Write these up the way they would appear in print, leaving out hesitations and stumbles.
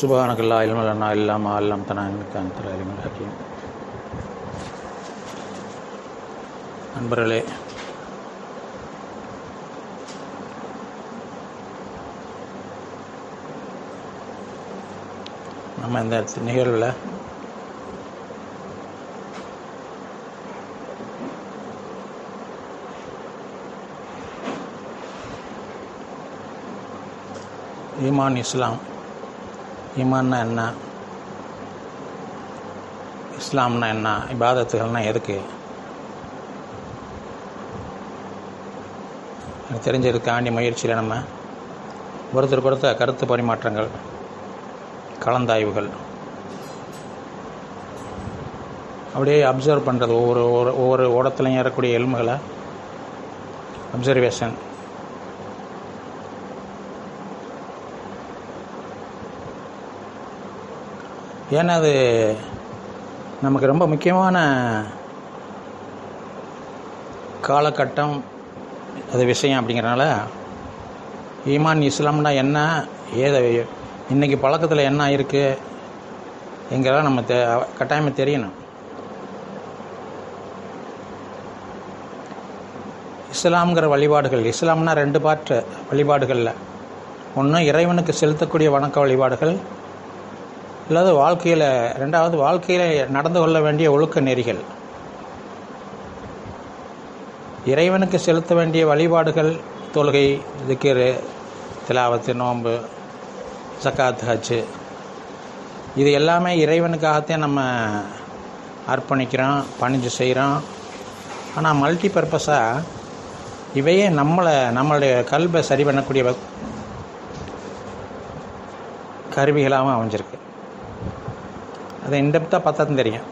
சுப்ஹானக்கல்லா இல்ம லனா இல்லா மா அல்லம்தனா இன்னக அன்தல் அலீமுல் ஹக்கீம். நண்பர்களே, நம்ம இந்த நிகழ்வில் ஈமான், இஸ்லாம். ஈமான்னா என்ன, இஸ்லாம்னா என்ன, இபாதத்துகள்னால் எதுக்கு, எனக்கு தெரிஞ்சதுக்காண்டி முயற்சியில் நம்ம ஒருத்தருக்கு ஒருத்தர் கருத்து பரிமாற்றங்கள், கலந்தாய்வுகள், அப்படியே அப்சர்வ் பண்ணுறது, ஒவ்வொரு ஓடத்துலையும் ஏறக்கூடிய எலும்புகளை அப்சர்வேஷன். ஏன்னா அது நமக்கு ரொம்ப முக்கியமான காலகட்டம், அது விஷயம். அப்படிங்கிறனால ஈமான், இஸ்லாம்னா என்ன, ஏதை இன்றைக்கி பழக்கத்தில் என்ன இருக்குது எங்கெல்லாம் நம்ம கட்டாயமாக தெரியணும். இஸ்லாம்ங்கிற வழிபாடுகள், இஸ்லாம்னா 2 பார்ட்டு வழிபாடுகளில். ஒன்று இறைவனுக்கு செலுத்தக்கூடிய வணக்க வழிபாடுகள், இல்லாத வாழ்க்கையில், 2வது வாழ்க்கையில் நடந்து கொள்ள வேண்டிய ஒழுக்க நெறிகள். இறைவனுக்கு செலுத்த வேண்டிய வழிபாடுகள் தொழுகை, திக்ரு, திலாவத்து, நோன்பு, ஜக்காத், ஹஜ்ஜு, இது எல்லாமே இறைவனுக்காகத்தான் நம்ம அர்ப்பணிக்கிறோம், பணிஞ்சு செய்கிறோம். ஆனால் மல்டி பர்பஸாக இவையே நம்மளுடைய கல்வை சரி பண்ணக்கூடிய கருவிகளாகவும் அமைஞ்சிருக்கு. அதை இன்டெப்த்தாக பார்த்தா தான் தெரியும்.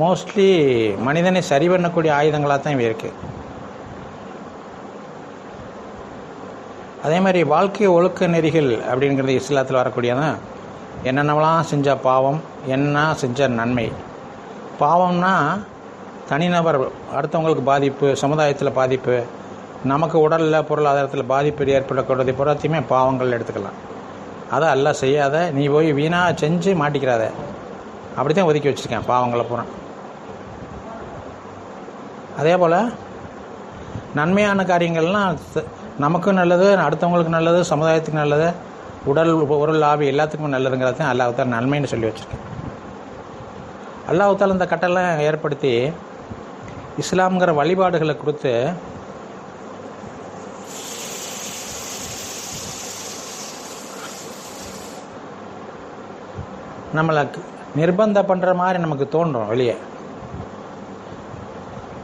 மோஸ்ட்லி மனிதனை சரி பண்ணக்கூடிய ஆயுதங்களாக தான் இவை இருக்குது. அதே மாதிரி வாழ்க்கை ஒழுக்க நெறிகள் அப்படிங்கிறது இஸ்லாத்தில் வரக்கூடியதான். என்னென்னலாம் செஞ்சால் பாவம், என்ன செஞ்சால் நன்மை. பாவம்னா தனிநபர், அடுத்தவங்களுக்கு பாதிப்பு, சமுதாயத்தில் பாதிப்பு, நமக்கு உடலில் பொருளாதாரத்தில் பாதிப்பு ஏற்படக்கூடியதை புறத்தையுமே பாவங்கள் எடுத்துக்கலாம். அதை எல்லாம் செய்யாத, நீ போய் வீணாக செஞ்சு மாட்டிக்கிறாத, அப்படி தான் ஒதுக்கி வச்சுருக்கேன் பாவங்களை பூரா. அதே போல் நன்மையான காரியங்கள்லாம் நமக்கும் நல்லது, அடுத்தவங்களுக்கு நல்லது, சமுதாயத்துக்கு நல்லது, உடல் பொருள் ஆவி எல்லாத்துக்குமே நல்லதுங்கிறது தான் அல்லாஹ்தால நன்மைன்னு சொல்லி வச்சுருக்கேன். அல்லாஹ்தால இந்த கட்டெல்லாம் ஏற்படுத்தி இஸ்லாம்ங்கிற வழிபாடுகளை கொடுத்து நம்மளை நிர்பந்தம் பண்ணுற மாதிரி நமக்கு தோன்றும் வெளியே.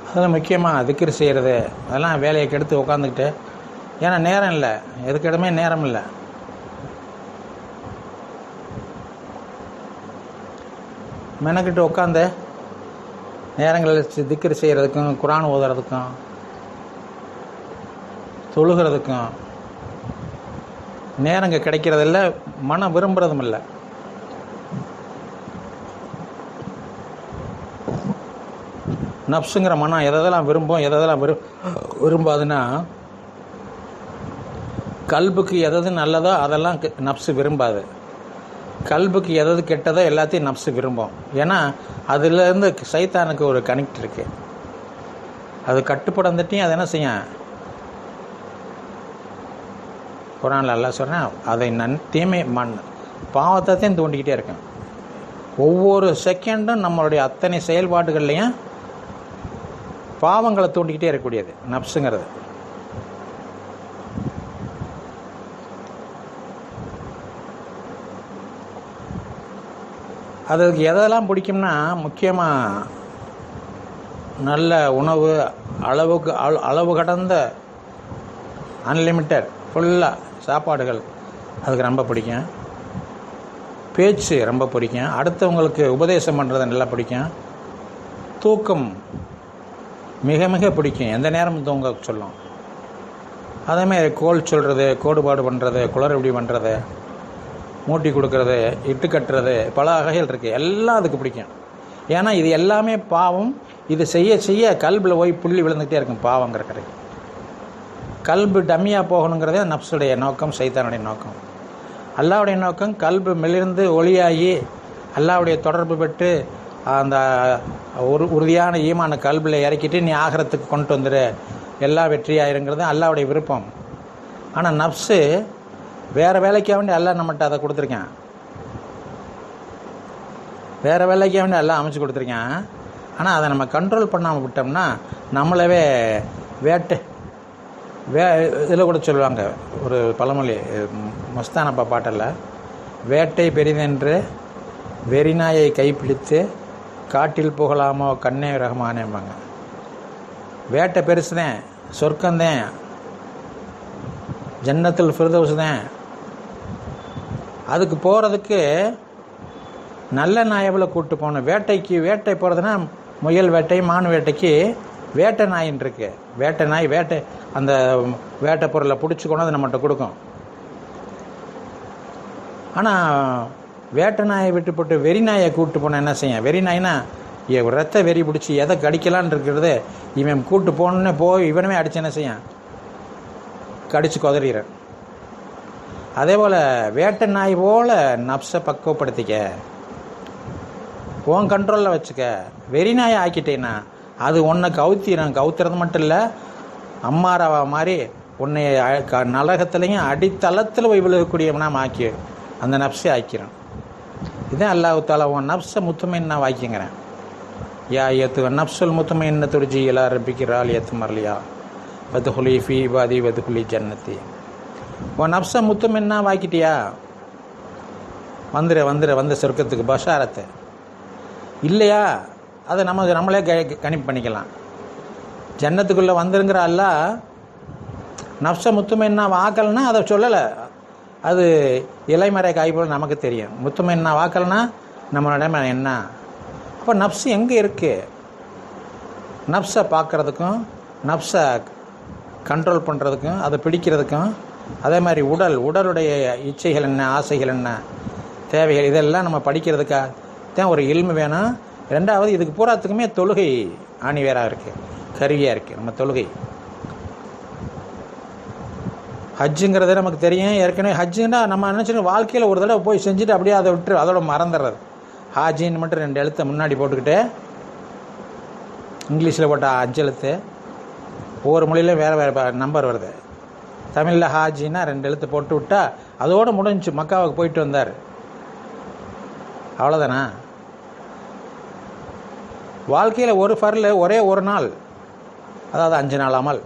அதெல்லாம் முக்கியமாக திக்ர் செய்கிறது, அதெல்லாம் வேலையை கெடுத்து உட்காந்துக்கிட்டு, ஏன்னா நேரம் இல்லை, எதுக்கு இடமே நேரம் இல்லை. மெனக்கிட்டு உட்காந்து நேரங்களில் திக்ர் செய்கிறதுக்கும், குரான் ஓதுறதுக்கும், தொழுகிறதுக்கும் நேரங்க கிடைக்கிறதில்ல, மனம் விரும்புகிறதும் இல்லை. நப்ஸுங்கிற மனம் எதெல்லாம் விரும்பும், எதெல்லாம் விரும்பாதுன்னா, கல்புக்கு எது நல்லதோ அதெல்லாம் நப்ஸு விரும்பாது. கல்புக்கு எது கெட்டதோ எல்லாத்தையும் நப்ஸு விரும்பும். ஏன்னா அதுலேருந்து சைத்தானுக்கு ஒரு கனெக்ட் இருக்குது. அது கட்டுப்படந்துட்டையும் அது என்ன செய்யும், குரானில் அல்லாஹ் சொல்கிறேன், அதை தீமை பாவத்தை தான் தூண்டிக்கிட்டே இருக்கேன். ஒவ்வொரு செகண்டும் நம்மளுடைய அத்தனை செயல்பாடுகள்லையும் பாவங்களை தூண்டிக்கிட்டே இருக்கக்கூடியது நப்ஸுங்கிறது. அதுக்கு எதெல்லாம் பிடிக்கும்னா, முக்கியமாக நல்ல உணவு, அளவு கடந்த அன்லிமிட்டட் ஃபுல்லாக சாப்பாடுகள் அதுக்கு ரொம்ப பிடிக்கும். பேச்சு ரொம்ப பிடிக்கும். அடுத்தவங்களுக்கு உபதேசம் பண்ணுறது நல்லா பிடிக்கும். தூக்கம் மிக மிக பிடிக்கும், எந்த நேரமும் தூங்க சொல்லும். அதேமாதிரி கோல் சொல்கிறது, கோடுபாடு பண்ணுறது, குளறுபடி பண்ணுறது, மூட்டி கொடுக்கறது, இட்டு கட்டுறது, பல வகைகள் இருக்குது. எல்லாம் அதுக்கு பிடிக்கும். ஏன்னா இது எல்லாமே பாவம். இது செய்ய செய்ய கல்பில் போய் புள்ளி விழுந்துகிட்டே இருக்கும் பாவங்கிற கரை. கல்பு டம்மியாக போகணுங்கிறதே நப்சுடைய நோக்கம், சைத்தானுடைய நோக்கம். அல்லாஹ்வுடைய நோக்கம் கல்பு மிளிர்ந்து ஒளியாகி அல்லாஹ்வுடைய தொடர்பு பெற்று அந்த உறுதியான ஈமான கல்பில் இறக்கிட்டு நீ ஆகரத்துக்கு கொண்டு வந்துடு, எல்லா வெற்றியாயிருங்கிறது அல்லாஹ்வுடைய விருப்பம். ஆனால் நப்ஸு வேறு வேலைக்காக வேண்டி அல்லாஹ் நம்மகிட்ட அதை கொடுத்துருக்கேன், வேறு வேலைக்காக வேண்டி எல்லாம் அமைச்சு கொடுத்துருக்கேன். ஆனால் அதை நம்ம கண்ட்ரோல் பண்ணாமல் விட்டோம்னா நம்மளவே இதில் கூட சொல்லுவாங்க ஒரு பழமொழி, மஸ்தானப்பா பாட்டில், வேட்டை பெரிதென்று வெறிநாயை கைப்பிடித்து காட்டில் போகலாமோ கண்ணே ரகமானேம்பாங்க. வேட்டை பெருசுதான், சொர்க்கந்தேன், ஜன்னத்துல் ஃபிர்தௌஸ் தான். அதுக்கு போகிறதுக்கு நல்ல நாயவில் கூப்பிட்டு போகணும். வேட்டை போகிறதுனா முயல் வேட்டை மான் வேட்டைக்கு வேட்டை நாயின்னு இருக்கு. வேட்டை நாய் அந்த வேட்டை பொருளை பிடிச்சி கொண்டு அது நம்மகிட்ட கொடுக்கும். ஆனால் வேட்டை நாயை விட்டு போட்டு வெறி நாயை கூப்பிட்டு போனால் என்ன செய்யும்? வெறி நாய்னா ரத்த வெறி பிடிச்சி எதை கடிக்கலான்னு இருக்கிறது, இவன் கூப்பிட்டு போகணுன்னு போய் இவனுமே அடித்து என்ன செய்யும்? கடிச்சு கொதறிறான். அதே போல் வேட்டை நாய் போல் நப்ஸை பக்குவப்படுத்திக்க, உன் கண்ட்ரோலில் வச்சுக்க. வெறி நாயை ஆக்கிட்டேன்னா அது உன்னை கவுத்துறது மட்டும் இல்லை, அம்மாராவா மாதிரி உன்னை நரகத்துலேயும் அடித்தளத்தில் போய் விழுகக்கூடியவனா ஆக்கி அந்த நப்ஸை ஆக்கிறேன். இதுதான் அல்லாஹ் தஆலா உன் நப்ஸை முத்துமைன்னா வாக்கிங்கிறேன். யா ஏத்து நப்சுல் முத்துமைன்ன துர்ஜி எல்லா ரப்பிக்கிறாள் ஏத்து மரலியா வதுஹுலி ஃபி இபாதி வதுஹுலி ஜன்னத்தி. உன் நப்ஸை முத்துமைன்னா வாக்கிட்டியா, வந்து சொர்க்கத்துக்கு பஷாரத்தை. இல்லையா அதை நம்மளே கணிப்பு பண்ணிக்கலாம். ஜன்னத்துக்குள்ளே வந்துருங்கிற அல்லாஹ் நப்ஸை முத்துமைன்னா வாக்கலைன்னா அதை சொல்லலை, அது இலைமறை காய் போல் நமக்கு தெரியும். முத்துமைன்னா வாக்கலைன்னா நம்மளோட என்ன? அப்போ நப்ஸு எங்கே இருக்குது? நப்ஸை பார்க்குறதுக்கும் நப்ஸை கண்ட்ரோல் பண்ணுறதுக்கும் அதை பிடிக்கிறதுக்கும், அதே மாதிரி உடலுடைய இச்சைகள் என்ன, ஆசைகள் என்ன, தேவைகள், இதெல்லாம் நம்ம படிக்கிறதுக்காக தான் ஒரு இல்மு வேணும். ரெண்டாவது இதுக்கு பூராத்துக்குமே தொழுகை ஆணிவேராக இருக்குது, கருவியாக இருக்குது. நம்ம தொழுகை ஹஜ்ஜுங்கிறது நமக்கு தெரியும் ஏற்கனவே. ஹஜ்ஜுன்னா நம்ம நினச்சிட்டு வாழ்க்கையில் ஒரு தடவை போய் செஞ்சுட்டு அப்படியே அதை விட்டு அதோட மறந்துடுறது. ஹாஜின்னு மட்டும் 2 எழுத்தை முன்னாடி போட்டுக்கிட்டு, இங்கிலீஷில் போட்ட 5 எழுத்து, ஒவ்வொரு மொழியிலும் வேறு நம்பர் வருது. தமிழில் ஹாஜின்னா 2 எழுத்து போட்டு விட்டா அதோடு முடிஞ்சு. மக்காவுக்கு போயிட்டு வந்தார், அவ்வளோதானா? வாழ்க்கையில் ஒரு ஃபர்ல ஒரே ஒரு நாள், அதாவது 5 நாள் அமல்.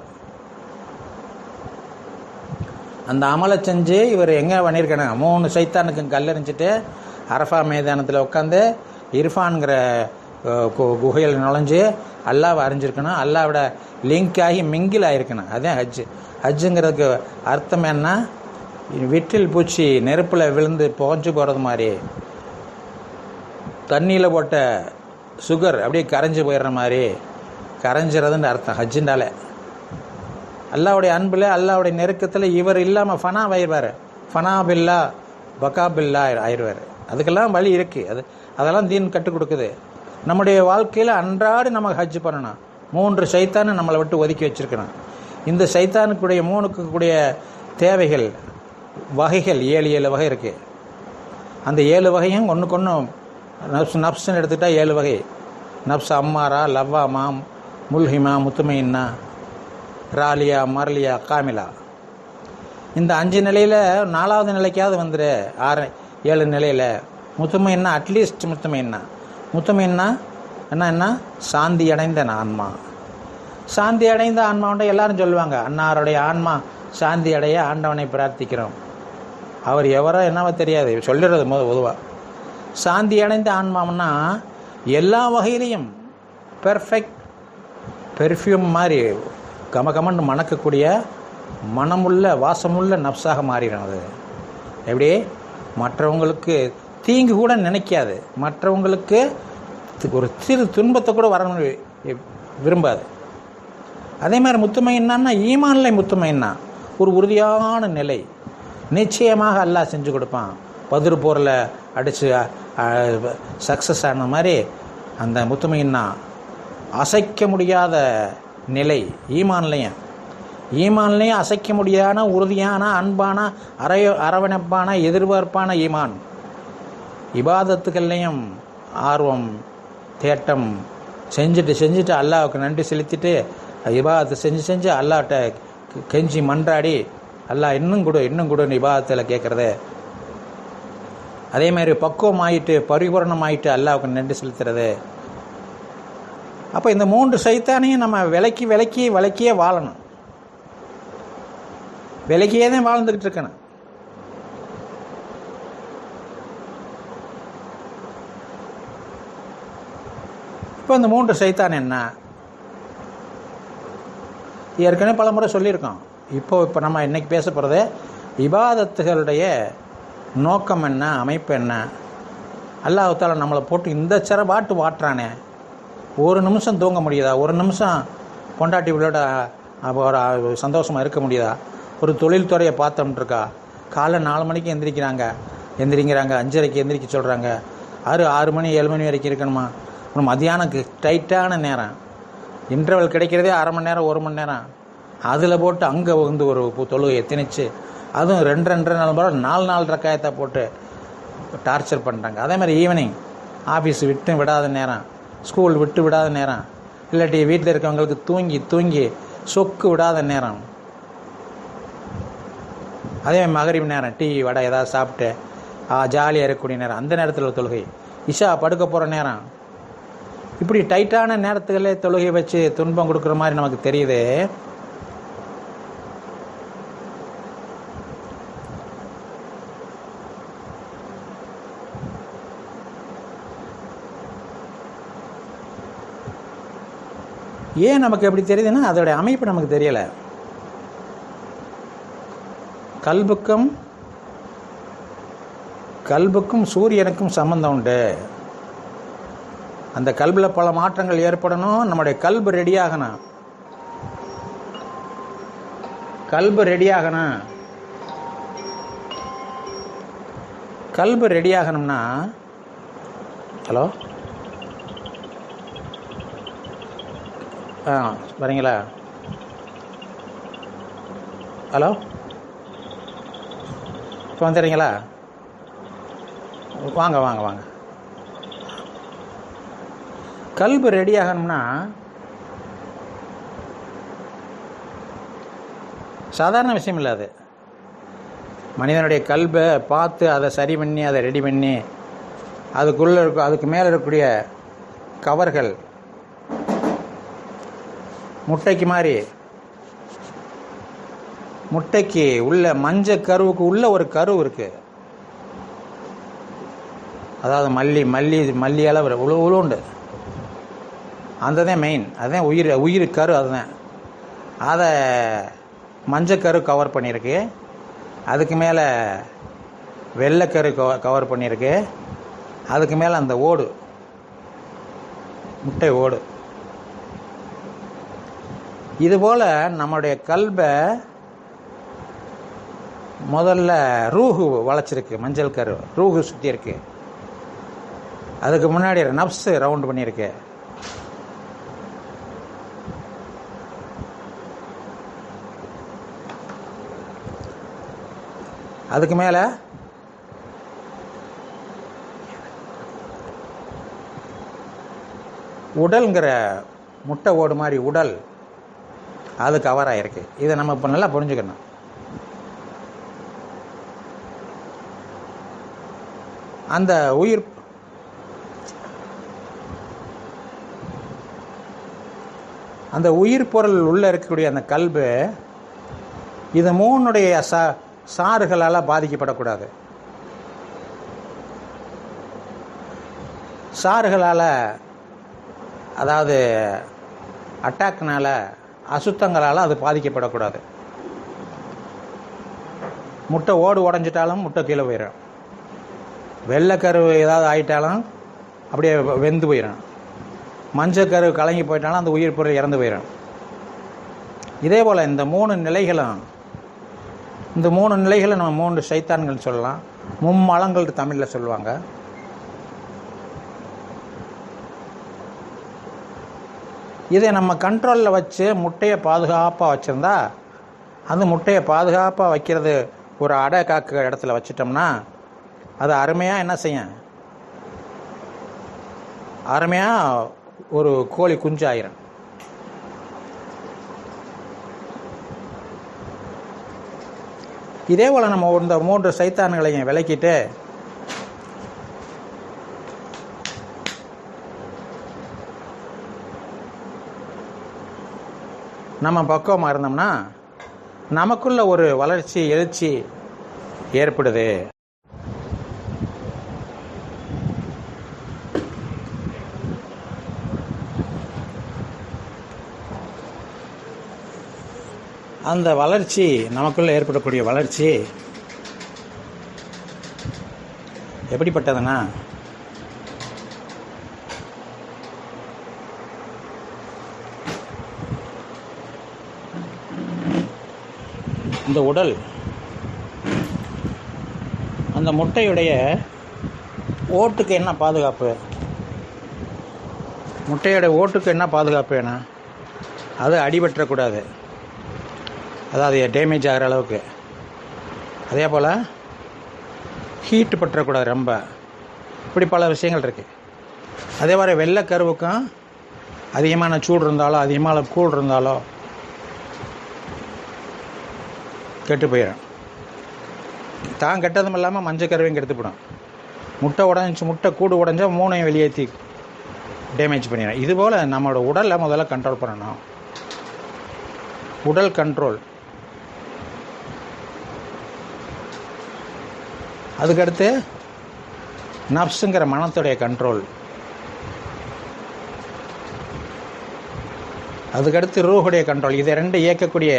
அந்த அமலை செஞ்சு இவர் எங்கே பண்ணியிருக்கணும்? 3 சைத்தானுக்கும் கல்லெறிஞ்சிட்டு அரஃபா மைதானத்தில் உட்காந்து இர்ஃபான்கிற குகையில் நுழைஞ்சு அல்லாவை அறிஞ்சிருக்கணும். அல்லாவோட லிங்க் ஆகி மிங்கில் ஆகிருக்கணும். அதுதான் ஹஜ்ஜு. ஹஜ்ஜுங்கிறதுக்கு அர்த்தம் என்ன? விட்டில் பூச்சி நெருப்பில் விழுந்து புகஞ்சு போகிறது மாதிரி, தண்ணியில் போட்ட சுகர் அப்படியே கரைஞ்சி போயிடுற மாதிரி கரைஞ்சிறதுன்னு அர்த்தம் ஹஜ்ஜுண்டாலே. அல்லாவுடைய அன்பில் அல்லாவுடைய நெருக்கத்தில் இவர் இல்லாமல் ஃபனா ஆயிடுவார். ஃபனா பில்லா பகா பில்லா ஆயிடுவார். அதுக்கெல்லாம் வழி இருக்குது. அதெல்லாம் தீன் கற்றுக் கொடுக்குது. நம்முடைய வாழ்க்கையில் அன்றாடு நம்ம ஹஜ் பண்ணணும். 3 சைத்தானை நம்மளை விட்டு ஒதுக்கி வச்சுருக்கணும். இந்த சைத்தானுக்குடைய 3க்கு கூடிய தேவைகள் வகைகள் 7 வகை இருக்குது. அந்த 7 வகையும் ஒன்றுக்கு ஒன்று நப்ஸ்ன்னு எடுத்துக்கிட்டால் 7 வகை. நப்ஸ் அம்மாரா, லவ்வாமா, முல்ஹிமா, முத்துமைன்னா, ராலியா, மரலியா, காமிலா. இந்த 5 நிலையில் 4வது நிலைக்காவது வந்துடு. 7 நிலையில் முத்துமைன்னா, அட்லீஸ்ட் முத்துமைன்னா என்ன? சாந்தி அடைந்த ஆன்மா. சாந்தி அடைந்த ஆன்மாவுண்ட எல்லாரும் சொல்லுவாங்க, அன்னாருடைய ஆன்மா சாந்தி அடைய ஆண்டவனை பிரார்த்திக்கிறோம். அவர் எவரோ என்னவோ தெரியாது, சொல்லுறது பொதுவாக. சாந்தி அடைந்த ஆன்மாவுன்னா எல்லா வகையிலையும் பெர்ஃப்யூம் மாதிரி கமகமன்னு மணக்கக்கூடிய மனமுள்ள வாசமுள்ள நப்சாக மாறிடும். அது எப்படி? மற்றவங்களுக்கு தீங்கு கூட நினைக்காது, மற்றவங்களுக்கு ஒரு சிறு துன்பத்தை கூட வரணும்னு விரும்பாது. அதே மாதிரி முத்துமைன்னா ஈமான்ல முத்துமைன்னா ஒரு உறுதியான நிலை. நிச்சயமாக அல்லாஹ் செஞ்சு கொடுப்பான். பதிர் போரில் அடித்து சக்ஸஸ் ஆன மாதிரி அந்த முத்துமைன்னா அசைக்க முடியாத நிலை ஈமான்லையும். ஈமான்லேயும் அசைக்க முடியாத உறுதியான அன்பான அரவணைப்பான எதிர்பார்ப்பான ஈமான். இபாதத்துக்கள்லையும் ஆர்வம் தேட்டம் செஞ்சுட்டு அல்லாஹ்வுக்கு நன்றி செலுத்திட்டு இபாதத்தை செஞ்சு அல்லாஹ்ட்ட கெஞ்சி மன்றாடி அல்லாஹ் இன்னும் கொடுன்னு இபாதத்தில் கேட்குறது. அதே மாதிரி பக்குவமாயிட்டு பரிபூரணமாயிட்டு அல்லாஹ்வுக்கு நன்றி செலுத்துறது. அப்போ இந்த 3 சைத்தானையும் நம்ம விலக்கியே வாழணும். விலக்கியே தான் வாழ்ந்துக்கிட்டு இருக்கணும். இப்போ இந்த 3 சைத்தான் என்ன? ஏற்கனவே பல முறை சொல்லியிருக்கோம். இப்போ நம்ம இன்னைக்கு பேச போகிறது இபாதத்துகளுடைய நோக்கம் என்ன, அமைப்பு என்ன. அல்லாஹ் தஆலா நம்மளை போட்டு இந்த பாட்டு வாட்டுறானே, ஒரு நிமிஷம் தூங்க முடியுதா? ஒரு நிமிஷம் பொண்டாட்டி விளையாட ஒரு சந்தோஷமாக இருக்க முடியுதா? ஒரு தொழில்துறையை பார்த்தோம்ட்ருக்கா, காலைல 4 மணிக்கு எந்திரிங்கிறாங்க, 5:30க்கு எந்திரிக்க சொல்கிறாங்க, 6 மணி 7 மணி வரைக்கும் இருக்கணுமா? அப்புறம் மதியானம் டைட்டான நேரம், இன்டர்வல் கிடைக்கிறதே அரை மணி நேரம் 1 மணி நேரம், அதில் போட்டு அங்கே வந்து ஒரு தொழுகையை திணிச்சு, அதுவும் 2 ரக்காயத்தை போட்டு டார்ச்சர் பண்ணுறாங்க. அதே மாதிரி ஈவினிங் ஆஃபீஸ் விட்டு விடாத நேரம், ஸ்கூல் விட்டு விடாத நேரம், இல்லாட்டி வீட்டில் இருக்கவங்களுக்கு தூங்கி சொக்கு விடாத நேரம், அதே மாதிரி மகரிப் நேரம் டீ வடை ஏதாவது சாப்பிட்டு ஜாலியாக இருக்கக்கூடிய நேரம், அந்த நேரத்தில் தொழுகை, இஷா படுக்க போகிற நேரம், இப்படி டைட்டான நேரத்துகளே தொழுகை வச்சு துன்பம் கொடுக்குற மாதிரி நமக்கு தெரியுது. ஏன் நமக்கு எப்படி தெரியுதுன்னா அதோடைய அமைப்பு நமக்கு தெரியலை. கல்புக்கும் சூரியனுக்கும் சம்பந்தம் உண்டு. அந்த கல்பில் பல மாற்றங்கள் ஏற்படணும். நம்முடைய கல்பு ரெடியாகணும். கல்பு ரெடியாகணும்னா, ஹலோ வரீங்களா? ஹலோ, இப்போ வந்துடுறீங்களா? வாங்க. கல்பு ரெடி ஆகணும்னா சாதாரண விஷயம் இல்லை. அது மனிதனுடைய கல்பை பார்த்து அதை சரி பண்ணி அதை ரெடி பண்ணி அதுக்கு மேலே இருக்கக்கூடிய கவர்கள் முட்டைக்கு உள்ள மஞ்சள் கருவுக்கு உள்ள ஒரு கரு இருக்கு. அதாவது மல்லி அளவு உளுண்டு, அந்த தான் மெயின், அதுதான் உயிர் கரு. அதுதான் அதை மஞ்சக்கரு கவர் பண்ணியிருக்கு. அதுக்கு மேலே வெள்ளைக்கரு கவர் பண்ணியிருக்கு. அதுக்கு மேலே அந்த முட்டை ஓடு. இதுபோல் நம்முடைய கல்பை முதல்ல ரூஹு வளைச்சிருக்கு, மஞ்சள் கரு ரூஹு சுற்றி இருக்கு. அதுக்கு முன்னாடி நப்ஸு ரவுண்ட் பண்ணியிருக்கு. அதுக்கு மேலே உடல்ங்கிற முட்டை ஓடு மாதிரி உடல் அது கவர் ஆகிருக்கு. இதை நம்ம இப்போ நல்லா புரிஞ்சுக்கணும். அந்த உயிர் பொருள் உள்ளே இருக்கக்கூடிய அந்த கல்பு இது 3 சாறுகளால் பாதிக்கப்படக்கூடாது. சாறுகளால், அதாவது அட்டாக்னால, அசுத்தங்களால் அது பாதிக்கப்படக்கூடாது. முட்டை ஓடு உடஞ்சிட்டாலும் முட்டை கீழே போயிடும். வெள்ளைக்கரு ஏதாவது ஆயிட்டாலும் அப்படியே வெந்து போயிடும். மஞ்சக்கரு கலங்கி போயிட்டாலும் அந்த உயிர் பொருள் இறந்து போயிடும். இதே போல் இந்த 3 நிலைகளும் நம்ம 3 சைத்தான்கள் சொல்லலாம். மும்மலங்கள் தமிழில் சொல்லுவாங்க. இதை நம்ம கண்ட்ரோலில் வச்சு முட்டையை பாதுகாப்பாக வச்சுருந்தா அந்த முட்டையை பாதுகாப்பாக வைக்கிறது ஒரு அடை காக்கிற இடத்துல வச்சிட்டோம்னா அது அருமையாக என்ன செய்யும், அருமையாக ஒரு கோழி குஞ்சாயிரும். இதே போல் நம்ம இந்த 3 சைத்தான்களையும் விலக்கிட்டு நம்ம பக்குவமாக இருந்தோம்னா நமக்குள்ள ஒரு வளர்ச்சி எழுச்சி ஏற்படுது. அந்த வளர்ச்சி நமக்குள்ள ஏற்படக்கூடிய வளர்ச்சி எப்படிப்பட்டதுன்னா, இந்த உடல் அந்த முட்டையுடைய ஓட்டுக்கு என்ன பாதுகாப்பு, முட்டையோட ஓட்டுக்கு என்ன பாதுகாப்பு ஏன்னா அது அடிபற்றக்கூடாது, அதாவது டேமேஜ் ஆகிற அளவுக்கு. அதே போல் ஹீட்டு பற்றக்கூடாது ரொம்ப. இப்படி பல விஷயங்கள் இருக்குது. அதே மாதிரி வெள்ளைக்கருவுக்கும் அதிகமான சூடு இருந்தாலோ அதிகமான கூழ் இருந்தாலோ கெட்டு போயிடும். தான் கெட்டதும் இல்லாமல் மஞ்சள் கருவையும் கெடுத்துப்படும். முட்டை கூடு உடஞ்சா 3ஐயும் வெளியேற்றி டேமேஜ் பண்ணிடும். இதுபோல் நம்மளோட உடலை முதல்ல கண்ட்ரோல் பண்ணணும். உடல் கண்ட்ரோல். அதுக்கடுத்து நப்ஸுங்கிற மனத்துடைய கண்ட்ரோல். அதுக்கடுத்து ரூஹுடைய கண்ட்ரோல். இதை 2 இயக்கக்கூடிய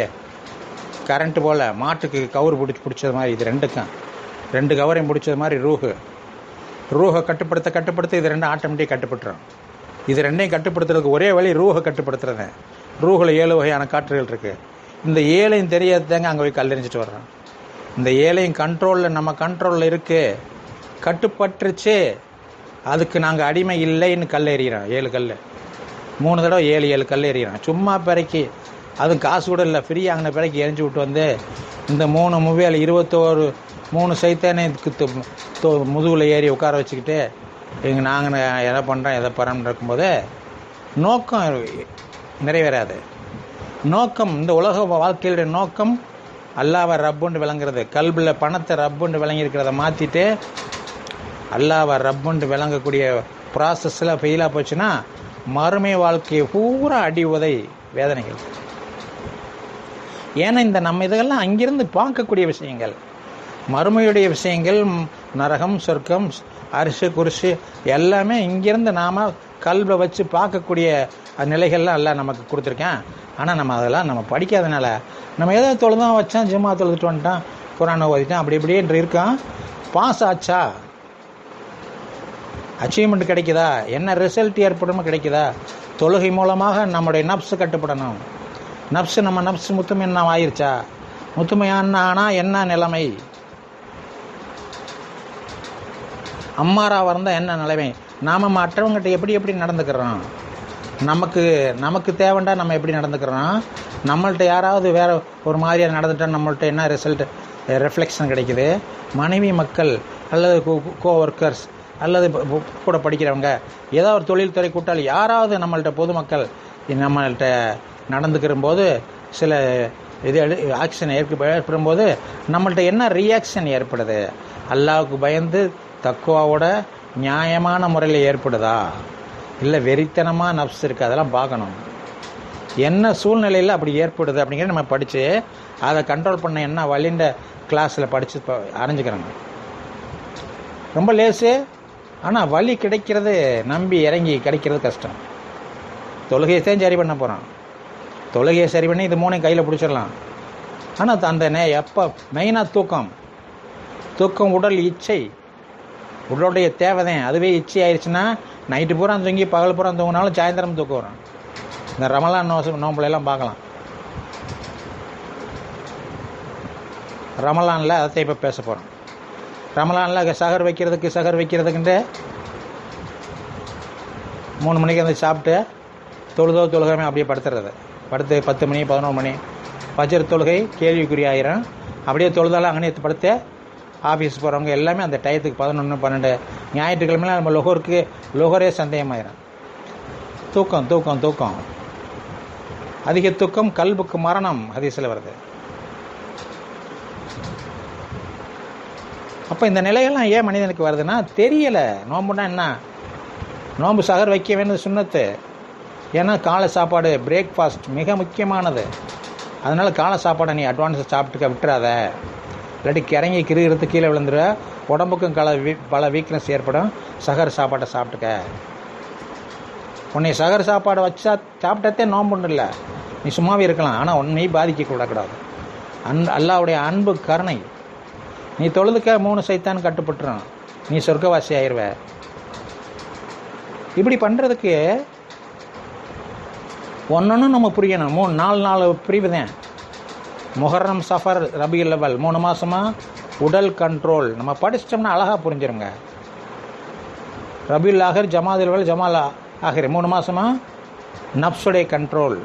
கரண்ட்டு போல் மாட்டுக்கு கவுர் பிடிச்சது மாதிரி இது 2க்கும் 2 கவரையும் பிடிச்சது மாதிரி ரூஹை கட்டுப்படுத்த இது 2 ஆட்டோமேட்டிக் கட்டுப்பட்டுரும். இது 2ஐயும் கட்டுப்படுத்துறதுக்கு ஒரே வழி ரூஹை கட்டுப்படுத்துறது. ரூஹில் 7 வகையான காற்றுகள் இருக்குது. இந்த 7ஐயும் தெரியாததாங்க அங்கே போய் கல்லெறிஞ்சிட்டு வர்றோம். இந்த 7ஐயும் கண்ட்ரோலில் நம்ம கண்ட்ரோலில் இருக்குது, கட்டுப்பட்டுருச்சு, அதுக்கு நாங்கள் அடிமை இல்லைன்னு கல் எறிகிறோம். 7 கல் 3 தடவை 7 கல் எறிகிறோம். சும்மா பிறக்கி அதுவும் காசு கூட இல்லை, ஃப்ரீ ஆகின பிறக்கி எரிஞ்சு விட்டு வந்து இந்த 3 மூவியில் 3 சைத்தானே முதுகில் ஏறி உட்கார வச்சுக்கிட்டு நாங்கள் எதை பண்ணுறோம் எதை பறன்னு இருக்கும்போது நோக்கம் நிறைவேறாது. நோக்கம், இந்த உலக வாழ்க்கையுடைய நோக்கம் அல்லாவை ரப்புண்டு விளங்குறது. கல்பில் பணத்தை ரப்புண்டு விளங்கியிருக்கிறத மாற்றிட்டு அல்லாவை ரப்புண்டு விளங்கக்கூடிய ப்ராசஸில் ஃபெயிலாக போச்சுன்னா மறுமை வாழ்க்கையை பூரா அடி உதை வேதனைகள். ஏன்னா இந்த நம்ம இதெல்லாம் அங்கிருந்து பார்க்கக்கூடிய விஷயங்கள், மறுமையுடைய விஷயங்கள், நரகம் சொர்க்கம் அரிசி குரிசி எல்லாமே இங்கிருந்து நாம் கல்வியை வச்சு பார்க்கக்கூடிய நிலைகள்லாம் எல்லாம் நமக்கு கொடுத்துருக்கேன். ஆனால் நம்ம அதெல்லாம் நம்ம படிக்காதனால நம்ம ஏதோ தொழுதான் வச்சான், ஜும்மா தொழுதுட்டு வந்துட்டான், குரானை ஓதிட்டான், அப்படி இப்படின்ற இருக்கான். பாஸ் ஆச்சா, அச்சீவ்மெண்ட் கிடைக்குதா, என்ன ரிசல்ட் ஏற்படும் கிடைக்குதா? தொழுகை மூலமாக நம்முடைய நப்ஸு கட்டுப்படணும். நம்ம நப்ஸு முத்துமையான ஆயிடுச்சா? முத்துமையான ஆனால் என்ன நிலைமை? அம்மாராவாக இருந்தால் என்ன நிலைமை? நாம் மற்றவங்ககிட்ட எப்படி நடந்துக்கிறோம்? நமக்கு தேவைண்டா நம்ம எப்படி நடந்துக்கிறோம்? நம்மள்ட்ட யாராவது வேறு ஒரு மாதிரியாக நடந்துட்டால் நம்மள்ட்ட என்ன ரிஃப்ளெக்ஷன் கிடைக்குது? மனைவி மக்கள் அல்லது கோ ஒர்க்கர்ஸ் அல்லது கூட படிக்கிறவங்க, ஏதோ ஒரு தொழில்துறை கூட்டாளி, யாராவது நம்மள்ட்ட பொதுமக்கள் நம்மள்ட்ட நடந்துக்கிற போது சில இது ஆக்ஷன் ஏற்படும் போது நம்மள்ட்ட என்ன ரியாக்ஷன் ஏற்படுது? அல்லாஹ்வுக்கு பயந்து தக்குவாவோட நியாயமான முறையில் ஏற்படுதா, இல்லை வெறித்தனமாக நப்ஸ் இருக்குது? அதெல்லாம் பார்க்கணும். என்ன சூழ்நிலையில் அப்படி ஏற்படுது அப்படிங்கிறத நம்ம படித்து அதை கண்ட்ரோல் பண்ண என்ன வழின்ற கிளாஸில் படித்து அறிஞ்சிக்கிறோங்க. ரொம்ப லேசு, ஆனால் வழி கிடைக்கிறது, நம்பி இறங்கி கிடைக்கிறது கஷ்டம். தொழுகையை தான் சரி பண்ண போகிறோம். தொழுகையை சரி பண்ணி இது 3 கையில் பிடிச்சிடலாம். ஆனால் அந்த எப்போ மெயினாக தூக்கம் உடல் இச்சை, உடலுடைய தேவைதான். அதுவே இச்சை ஆயிடுச்சுன்னா நைட்டு பூரா தூங்கி பகல் பூரா தூங்கினாலும் சாயந்தரம் தூக்கம் வரும். இந்த ரமலான் நோம்புலாம் பார்க்கலாம். ரமலானில் அதை இப்போ பேச போகிறோம். ரமலானில் சகர் வைக்கிறதுக்குன்ட்டு 3 மணிக்கு வந்து சாப்பிட்டு தொழுகாமல் அப்படியே படுத்துறது. படுத்து 10 மணி 11 மணி ஃபஜர் தொழுகை கேள்விக்குறியாயிரும். அப்படியே தொழுதாலும் அங்கனே படுத்து ஆஃபீஸ் போகிறவங்க எல்லாமே அந்த டயத்துக்கு 11, 12 ஞாயிற்றுக்கிழமைலாம் நம்ம லொஹரே சந்தேகமாயிரும். தூக்கம் தூக்கம் தூக்கம் அதிக தூக்கம் கல்புக்கு மரணம் ஹதீஸில் வருது. அப்போ இந்த நிலைகள்லாம் ஏன் மனிதனுக்கு வருதுன்னா தெரியலை. நோம்புனா என்ன? நோம்பு சகர் வைக்க வேண்டியது சுன்னத்து. ஏன்னா காலை சாப்பாடு பிரேக்ஃபாஸ்ட் மிக முக்கியமானது. அதனால் காலை சாப்பாடை நீ அட்வான்ஸை சாப்பிட்டுக்க விட்டுறாத. இல்லாட்டி கிறங்கி கிருகிறது கீழே விழுந்துருவ, உடம்புக்கும் பல வீக்னஸ் ஏற்படும். சகர் சாப்பாட்டை சாப்பிட்டுக்க. உன்னை சகர் சாப்பாடை வச்சா சாப்பிட்டதே நோம்புன்னு இல்லை, நீ சும்மாவே இருக்கலாம். ஆனால் உன்னை பாதிக்க கூடாது. அல்லாவுடைய அன்பு கருணை. நீ தொழுதுக்க 3 சைத்தான் கட்டுப்பட்டுரும், நீ சொர்க்கவாசி ஆயிடுவ. இப்படி பண்ணுறதுக்கு ஒன்றொன்றும் நம்ம புரியணும். 4 பிரிவு தான். முஹர்ரம், சஃபர், ரபியுல் அவல் 3 மாதமாக உடல் கண்ட்ரோல் நம்ம படிச்சிட்டோம்னா அழகாக புரிஞ்சிருங்க. ரபியுல் ஆஹிர், ஜமாதுல் அவல், ஜமால் ஆஹிர் 3 மாதமாக நப்சுடைய கண்ட்ரோல்.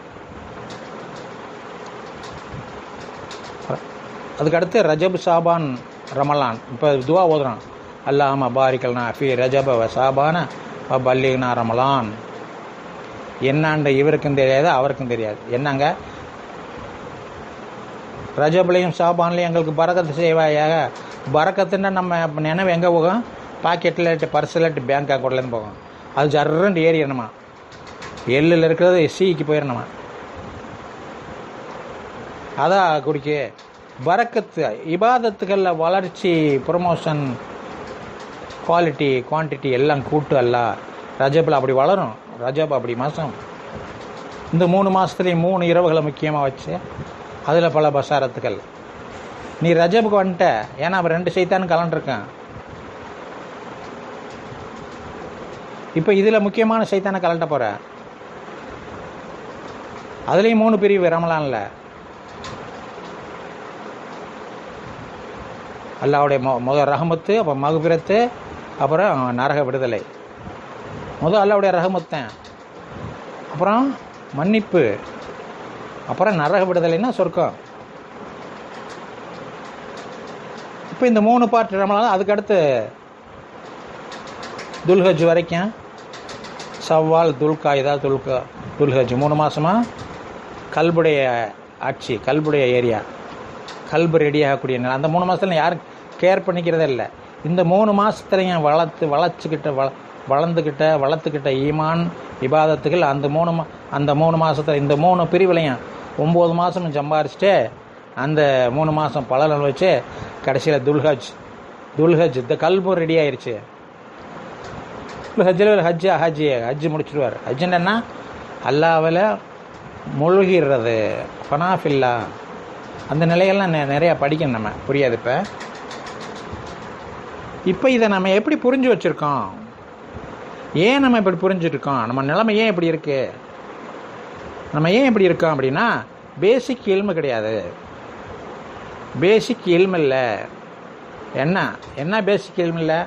அதுக்கடுத்து ரஜப், சாபான், ரமலான். இப்போ துவா ஓதுறான், அல்லாஹும்ம பாரிக்லனா ஃபி ரஜப வ சாபான வ பல்லிக்னா ரமலான். என்னாண்ட இவருக்கும் தெரியாது, அவருக்கும் தெரியாது. என்னங்க, ரஜப்லையும் சாபான்லையும் எங்களுக்கு பரக்கத்து செய்வாயாக. பரக்கத்துன்னா நம்ம நினைவு எங்கே போகும்? பாக்கெட்டில், பர்ஸில், பேங்க் அக்கௌண்ட்லேருந்து போகும். அது ஜர்றண்டு ஏறிடணுமா, எள்ளில் இருக்கிறது சிக்கு போயிடணுமா. அதான் குடிக்க பரக்கத்து. இபாதத்துகளில் வளர்ச்சி, ப்ரொமோஷன், குவாலிட்டி, குவான்டிட்டி எல்லாம் கூட்டு. அல்ல ரஜபில் அப்படி வளரும். ரஜப் அப்படி மாதம். இந்த 3 மாதத்துலேயும் 3 இரவுகளை முக்கியமாக வச்சு அதில் பல பசாரத்துக்கள். நீ ரஜபுக்கு வந்துட்ட, ஏன்னா அவன் 2 சைத்தான் கலண்டிருக்கான். இப்போ இதில் முக்கியமான சைத்தானை கலண்ட போகிற. அதுலேயும் 3 பிரிவு ரமலான்ல. அல்லாவுடைய முதல் ரஹமத்து, அப்புறம் மகுபிரத்து, அப்புறம் நரக விடுதலை. அல்லாவுடைய ரஹமத்தன், அப்புறம் மன்னிப்பு, அப்புறம் நரக விடுதலைன்னா சொர்க்கம். இப்போ இந்த 3 பார்ட் ரமலான். அதுக்கடுத்து துல்ஹஜ் வரைக்கும் சவ்வால், துல்காய்தா, துல்ஹஜ் 3 மாதமாக கல்புடைய ஆட்சி, கல்புடைய ஏரியா, கல்பு ரெடியாகக்கூடிய நிலை. அந்த 3 மாதத்துல யாரும் கேர் பண்ணிக்கிறதே இல்லை. இந்த 3 மாதத்துலையும் வளர்த்துக்கிட்ட ஈமான், இபாதத்துகள் அந்த 3 மாதத்தில் இந்த 3 பிரிவுலையும் 9 மாதம் சம்பாரிச்சுட்டு அந்த 3 மாதம் பலன் வச்சு கடைசியில் துல்ஹஜ் இந்த கல்பும் ரெடி ஆயிடுச்சு. ஹஜ்ஜில் ஹஜ்ஜு முடிச்சுடுவார். ஹஜ்ஜுன்னா அல்லாவில் முழுகிறது, ஃபனாஃபில்லா. அந்த நிலையெல்லாம் நிறையா படிக்கணும். நம்ம புரியாது. இப்போ இதை நம்ம எப்படி புரிஞ்சு வச்சுருக்கோம்? ஏன் நம்ம இப்படி புரிஞ்சுருக்கோம்? நம்ம நிலைமை ஏன் இப்படி இருக்குது? நம்ம ஏன் இப்படி இருக்கோம் அப்படின்னா, பேசிக் இல்மு கிடையாது. பேசிக் இல்மு இல்லை. என்ன பேசிக் இல்மு இல்லை?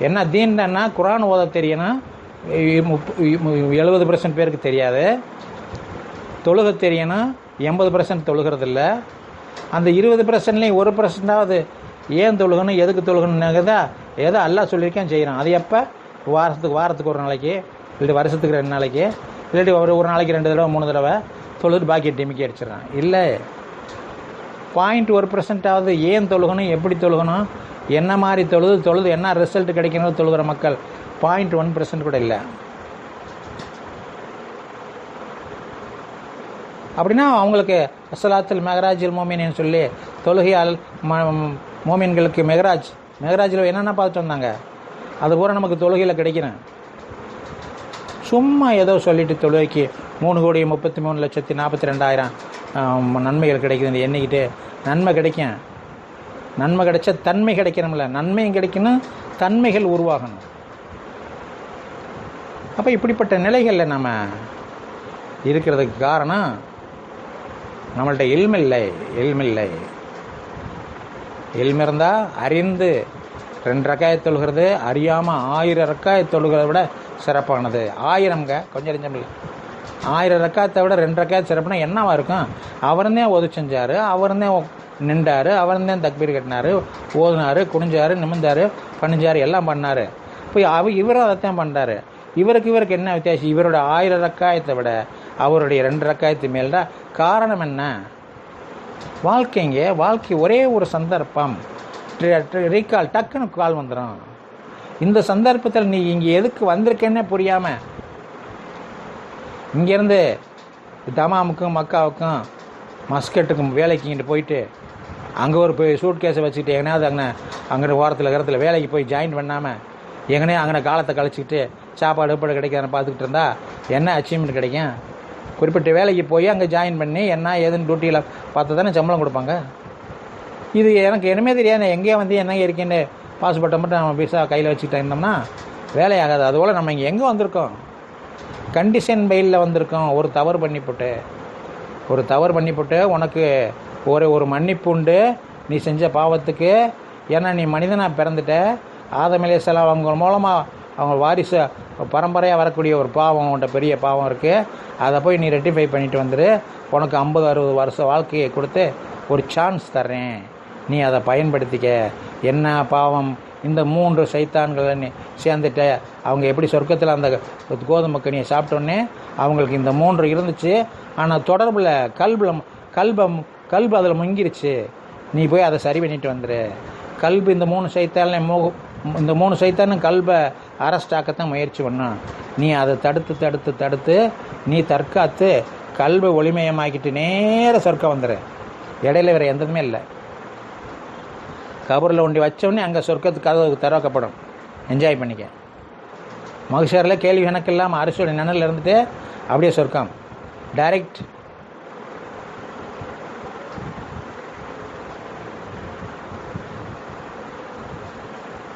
என்ன தீன்னா குரான் ஓத தெரியணும். 70% பேருக்கு தெரியாது. தொழுக தெரியணும். 80% தொழுகிறது இல்லை. அந்த 20%லேயும் 1%ஆவது ஏன் தொழுகணும், எதுக்கு தொழுகணுங்கிறதா ஏதோ அல்லாஹ் சொல்லியிருக்கேன் செய்கிறான். அது எப்போ? வாரத்துக்கு ஒரு நாளைக்கு, இல்லாட்டி வருஷத்துக்கு 2 நாளைக்கு, இல்லாட்டி ஒரு நாளைக்கு 2 தடவை 3 தடவை தொழுது பாக்கி டிமிக்கி அடிச்சிடறான். இல்லை, 0.1%ஆவது ஏன் தொழுகணும், எப்படி தொழுகணும், என்ன மாதிரி தொழுது என்ன ரிசல்ட் கிடைக்கணும் தொழுகிற மக்கள் 0.1% கூட இல்லை. அப்படின்னா அவங்களுக்கு அஸ்ஸலாத்துல் மெஹராஜில் மோமின்னு சொல்லி தொழுகையால் மோமின்களுக்கு மெஹராஜில் என்னென்ன பார்த்துட்டு வந்தாங்க, அது பூரா நமக்கு தொழுகையில் கிடைக்கணும். சும்மா ஏதோ சொல்லிட்டு தொழுகைக்கு 3,33,42,000 நன்மைகள் கிடைக்குதுன்னு எண்ணிக்கிட்டு நன்மை கிடைக்கும். நன்மை கிடைச்சா தன்மை கிடைக்கணும்ல, நன்மையும் கிடைக்கணும், தன்மைகள் உருவாகணும். அப்போ இப்படிப்பட்ட நிலைகளில் நம்ம இருக்கிறதுக்கு காரணம் நம்மள்ட்ட இல்மில்லை. இல்மு இருந்தால் அறிந்து 2 ரக்காயத் தொழுகிறது, அறியாமல் 1000 ரக்காயத் தொழுகிறத விட சிறப்பானது. 1000ங்க, கொஞ்சம் இல்லை. 1000 ரக்காத்தை விட 2 ரக்காத் சிறப்புனா என்னவா இருக்கும்? அவர்தான் உதவி செஞ்சார், அவர்தான் நின்றார், அவர்தான் தக்பீர் கட்டினார், ஓதுனார், குனிஞ்சார், நிமிந்தார், பணிஞ்சார், எல்லாம் பண்ணார். இப்போ இவரும் அதைத்தான் பண்ணுறாரு. இவருக்கு என்ன வித்தியாசம்? இவரோட 1000 ரக்காயத்தை விட அவருடைய 2 ரக்காயத்து மேல்தான். காரணம் என்ன? வாழ்க்கை ஒரே ஒரு சந்தர்ப்பம். ரீகால், டக்குன்னு கால் வந்துடும். இந்த சந்தர்ப்பத்தில் நீ இங்கே எதுக்கு வந்திருக்கேன்னே புரியாமல் இங்கேருந்து தமாமுக்கும் மக்காவுக்கும் மஸ்கட்டுக்கும் வேலைக்கு போயிட்டு அங்கே ஒரு சூட் கேஸை வச்சுக்கிட்டு எங்கேயாவது அங்கே ஓரத்தில் வேலைக்கு போய் ஜாயின் பண்ணாமல் எங்கனே அங்கே காலத்தை கழிச்சிக்கிட்டு சாப்பாடு கிடைக்காதுன்னு பார்த்துக்கிட்டு இருந்தால் என்ன அச்சீவ்மெண்ட் கிடைக்கும்? குறிப்பிட்ட வேலைக்கு போய் அங்கே ஜாயின் பண்ணி என்ன ஏதுன்னு டியூட்டியில் பார்த்து தானே சம்பளம் கொடுப்பாங்க. இது எனக்கு என்னமே தெரியாது. எங்கேயோ வந்து என்ன இருக்கேன்னு பாஸ்போர்ட்டை மட்டும் நம்ம விசா கையில் வச்சுக்கிட்டு இருந்தோம்னா வேலையாகாது. அதுபோல் நம்ம இங்கே எங்கே வந்திருக்கோம்? கண்டிஷன் பெயிலில் வந்திருக்கோம். ஒரு தவறு பண்ணிவிட்டு உனக்கு ஒரு மன்னிப்பு உண்டு நீ செஞ்ச பாவத்துக்கு. ஏன்னா நீ மனிதனாக பிறந்துட்ட. ஆதம் அலைஹிஸ்ஸலாம் அவங்க மூலமாக அவங்க வாரிசு பரம்பரையாக வரக்கூடிய ஒரு பாவம், உன்ட்ட பெரிய பாவம் இருக்குது. அதை போய் நீ ரெட்டிஃபை பண்ணிட்டு வந்துடு. உனக்கு 50-60 வருஷம் வாழ்க்கையை கொடுத்து ஒரு சான்ஸ் தர்றேன், நீ அதை பயன்படுத்திக்க. என்ன பாவம்? இந்த 3 சைத்தான்களை நீ சேர்ந்துட்ட. அவங்க எப்படி சொர்க்கத்தில் அந்த கோதுமை கனியை சாப்பிட்டோன்னே அவங்களுக்கு இந்த 3 இருந்துச்சு. ஆனால் தொடர்பில் கல்பு அதில் முங்கிருச்சு. நீ போய் அதை சரி பண்ணிட்டு வந்துடு. கல்பு இந்த 3 சைத்தானும் கல்பை அரெஸ்ட் ஆக்கத்தான் முயற்சி பண்ணான். நீ அதை தடுத்து நீ தற்காத்து கல்பை ஒளிமயமாக்கிட்டு நேர சொர்க்கம் வந்துடு. இடையில வேறு எந்ததுமே இல்லை. கபரில் ஒண்டி வச்சோடனே அங்கே சொர்க்கத்துக்கு கதவு திறக்கப்படும். என்ஜாய் பண்ணிக்க. மகஷரில் கேள்வி கணக்கு இல்லாமல் அரிசியோட நிழலில் இருந்துட்டு அப்படியே சொர்க்கம் டைரக்ட்.